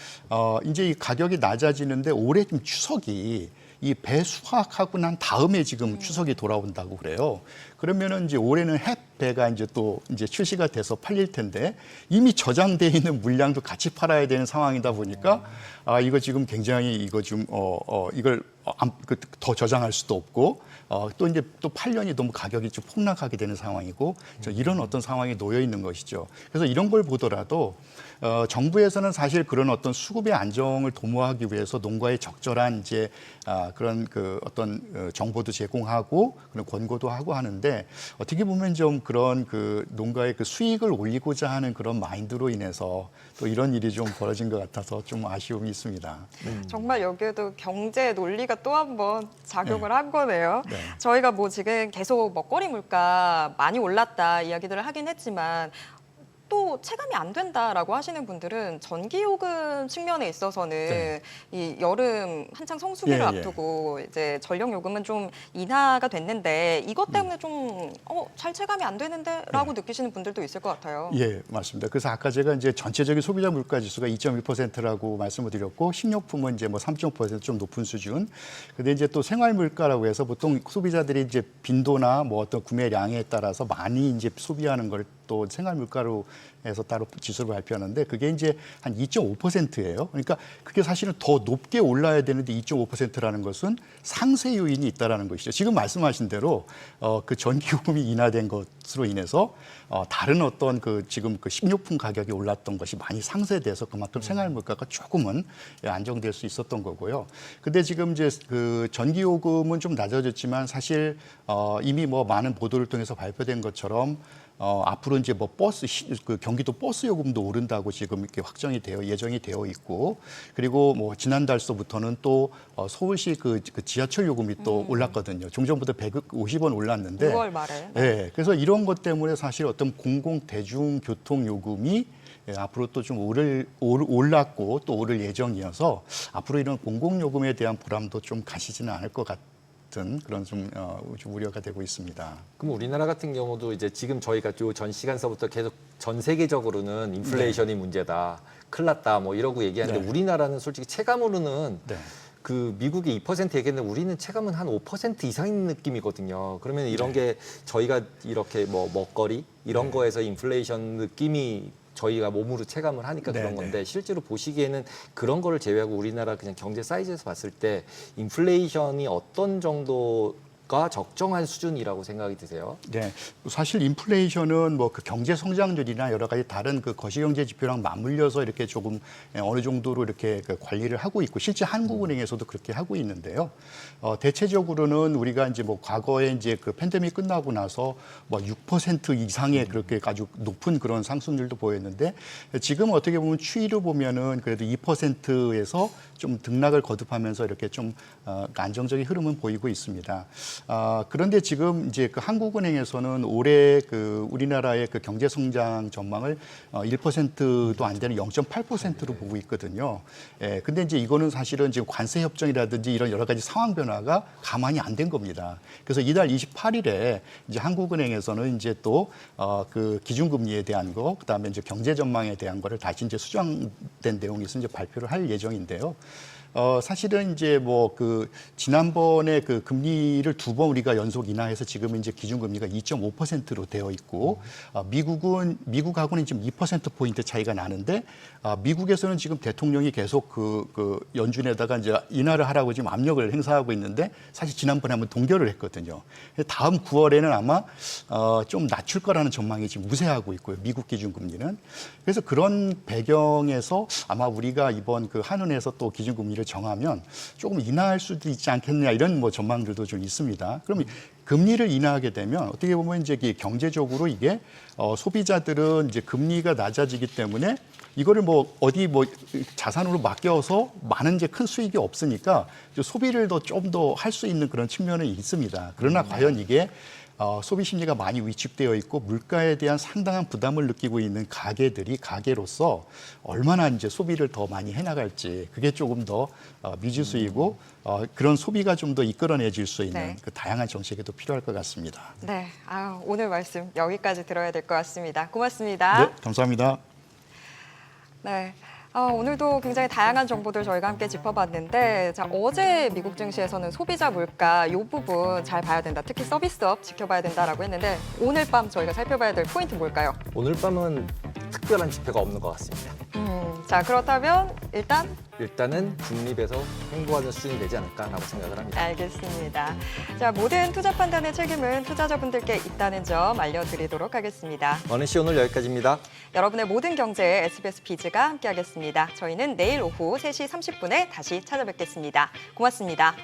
이제 이 가격이 낮아지는데 올해 좀 추석이 이 배 수확하고 난 다음에 지금 추석이 돌아온다고 그래요. 그러면은 이제 올해는 햇배가 이제 또 이제 출시가 돼서 팔릴 텐데 이미 저장돼 있는 물량도 같이 팔아야 되는 상황이다 보니까 이거 지금 굉장히 이거 좀 이걸 더 저장할 수도 없고 또 이제 또 8년이 너무 가격이 좀 폭락하게 되는 상황이고 이런 어떤 상황에 놓여 있는 것이죠. 그래서 이런 걸 보더라도 정부에서는 사실 그런 어떤 수급의 안정을 도모하기 위해서 농가에 적절한 이제 그런 그 어떤 정보도 제공하고 그런 권고도 하고 하는데 어떻게 보면 좀 그런 그 농가의 그 수익을 올리고자 하는 그런 마인드로 인해서 또 이런 일이 좀 벌어진 것 같아서 좀 아쉬움이 있습니다. 정말 여기에도 경제 논리가 또 한 번 작용을 한 거네요. 네. 저희가 뭐 지금 계속 먹거리 물가 많이 올랐다 이야기들을 하긴 했지만 또 체감이 안 된다라고 하시는 분들은 전기요금 측면에 있어서는 이 여름 한창 성수기를 예, 예. 앞두고 이제 전력요금은 좀 인하가 됐는데 이것 때문에 좀 잘 체감이 안 되는데라고 느끼시는 분들도 있을 것 같아요. 예, 맞습니다. 그래서 아까 제가 이제 전체적인 소비자 물가 지수가 2.1%라고 말씀을 드렸고 식료품은 이제 뭐 3.5%좀 높은 수준. 근데 이제 또 생활 물가라고 해서 보통 소비자들이 이제 빈도나 뭐 어떤 구매량에 따라서 많이 이제 소비하는 걸 또 생활 물가로 해서 따로 지수를 발표하는데 그게 이제 한 2.5%예요. 그러니까 그게 사실은 더 높게 올라야 되는데 2.5%라는 것은 상세 요인이 있다라는 것이죠. 지금 말씀하신 대로 그 전기요금이 인하된 것으로 인해서 다른 어떤 그 지금 그 식료품 가격이 올랐던 것이 많이 상쇄돼서 그만큼 생활 물가가 조금은 안정될 수 있었던 거고요. 근데 지금 이제 그 전기요금은 좀 낮아졌지만 사실 이미 뭐 많은 보도를 통해서 발표된 것처럼 앞으로 이제 뭐 그 경기도 버스 요금도 오른다고 지금 이렇게 확정이 예정이 되어 있고 그리고 뭐 지난달서부터는 또 서울시 그 지하철 요금이 또 올랐거든요. 종전부터 150원 올랐는데 6월 말에. 네, 그래서 이런 것 때문에 사실 어떤 공공 대중교통 요금이 앞으로 또 좀 올랐고 또 오를 예정이어서 앞으로 이런 공공요금에 대한 불안도 좀 가시지는 않을 것 같아요. 그런 좀 우려가 되고 있습니다. 그럼 우리나라 같은 경우도 이제 지금 저희가 요 전 시간서부터 계속 전 세계적으로는 인플레이션이 문제다, 큰일 났다 뭐 이러고 얘기하는데 네. 우리나라는 솔직히 체감으로는 네. 그 미국이 2% 얘기했는데 우리는 체감은 한 5% 이상인 느낌이거든요. 그러면 이런 게 저희가 이렇게 뭐 먹거리 이런 거에서 인플레이션 느낌이 저희가 몸으로 체감을 하니까 그런 건데 실제로 보시기에는 그런 거를 제외하고 우리나라 그냥 경제 사이즈에서 봤을 때 인플레이션이 어떤 정도가 적정한 수준이라고 생각이 드세요? 네, 사실 인플레이션은 뭐 그 경제 성장률이나 여러 가지 다른 그 거시경제 지표랑 맞물려서 이렇게 조금 어느 정도로 이렇게 그 관리를 하고 있고 실제 한국은행에서도 그렇게 하고 있는데요. 대체적으로는 우리가 이제 뭐 과거에 이제 그 팬데믹 끝나고 나서 뭐 6% 이상의 그렇게 아주 높은 그런 상승률도 보였는데 지금 어떻게 보면 추이를 보면은 그래도 2%에서 좀 등락을 거듭하면서 이렇게 좀 안정적인 흐름은 보이고 있습니다. 그런데 지금 이제 그 한국은행에서는 올해 그 우리나라의 그 경제 성장 전망을 1%도 안 되는 0.8%로 보고 있거든요. 예, 근데 이제 이거는 사실은 지금 관세 협정이라든지 이런 여러 가지 상황 변화가 가만히 안 된 겁니다. 그래서 이달 28일에 이제 한국은행에서는 이제 또 그 기준금리에 대한 거, 그다음에 이제 경제 전망에 대한 거를 다시 이제 수정된 내용이 있어 이제 발표를 할 예정인데요. 사실은 이제 뭐 그 지난번에 그 금리를 2번 우리가 연속 인하해서 지금 이제 기준금리가 2.5%로 되어 있고 미국하고는 지금 2%포인트 차이가 나는데 미국에서는 지금 대통령이 계속 그 연준에다가 이제 인하를 하라고 지금 압력을 행사하고 있는데 사실 지난번에 한번 동결을 했거든요. 다음 9월에는 아마 좀 낮출 거라는 전망이 지금 우세하고 있고요. 미국 기준금리는. 그래서 그런 배경에서 아마 우리가 이번 그 한은에서 또 기준금리를 정하면 조금 인하할 수도 있지 않겠느냐 이런 뭐 전망들도 좀 있습니다. 그럼 금리를 인하하게 되면 어떻게 보면 이제 경제적으로 이게 소비자들은 이제 금리가 낮아지기 때문에 이거를 뭐 어디 뭐 자산으로 맡겨서 많은 이제 큰 수익이 없으니까 소비를 좀 더 할 수 있는 그런 측면은 있습니다. 그러나 과연 이게 소비 심리가 많이 위축되어 있고 물가에 대한 상당한 부담을 느끼고 있는 가게로서 얼마나 이제 소비를 더 많이 해나갈지 그게 조금 더 미지수이고 그런 소비가 좀 더 이끌어내질 수 있는 그 다양한 정책에도 필요할 것 같습니다. 네, 오늘 말씀 여기까지 들어야 될 것 같습니다. 고맙습니다. 네, 감사합니다. 네. 오늘도 굉장히 다양한 정보들 저희가 함께 짚어봤는데 어제 미국 증시에서는 소비자 물가 이 부분 잘 봐야 된다. 특히 서비스업 지켜봐야 된다라고 했는데 오늘 밤 저희가 살펴봐야 될 포인트 뭘까요? 오늘 밤은 특별한 지표가 없는 것 같습니다. 자, 그렇다면 일단은 중립에서 행보하는 수준이 되지 않을까라고 생각을 합니다. 알겠습니다. 자, 모든 투자 판단의 책임은 투자자분들께 있다는 점 알려드리도록 하겠습니다. 머니씨 오늘 여기까지입니다. 여러분의 모든 경제에 SBS 비즈가 함께하겠습니다. 저희는 내일 오후 3시 30분에 다시 찾아뵙겠습니다. 고맙습니다.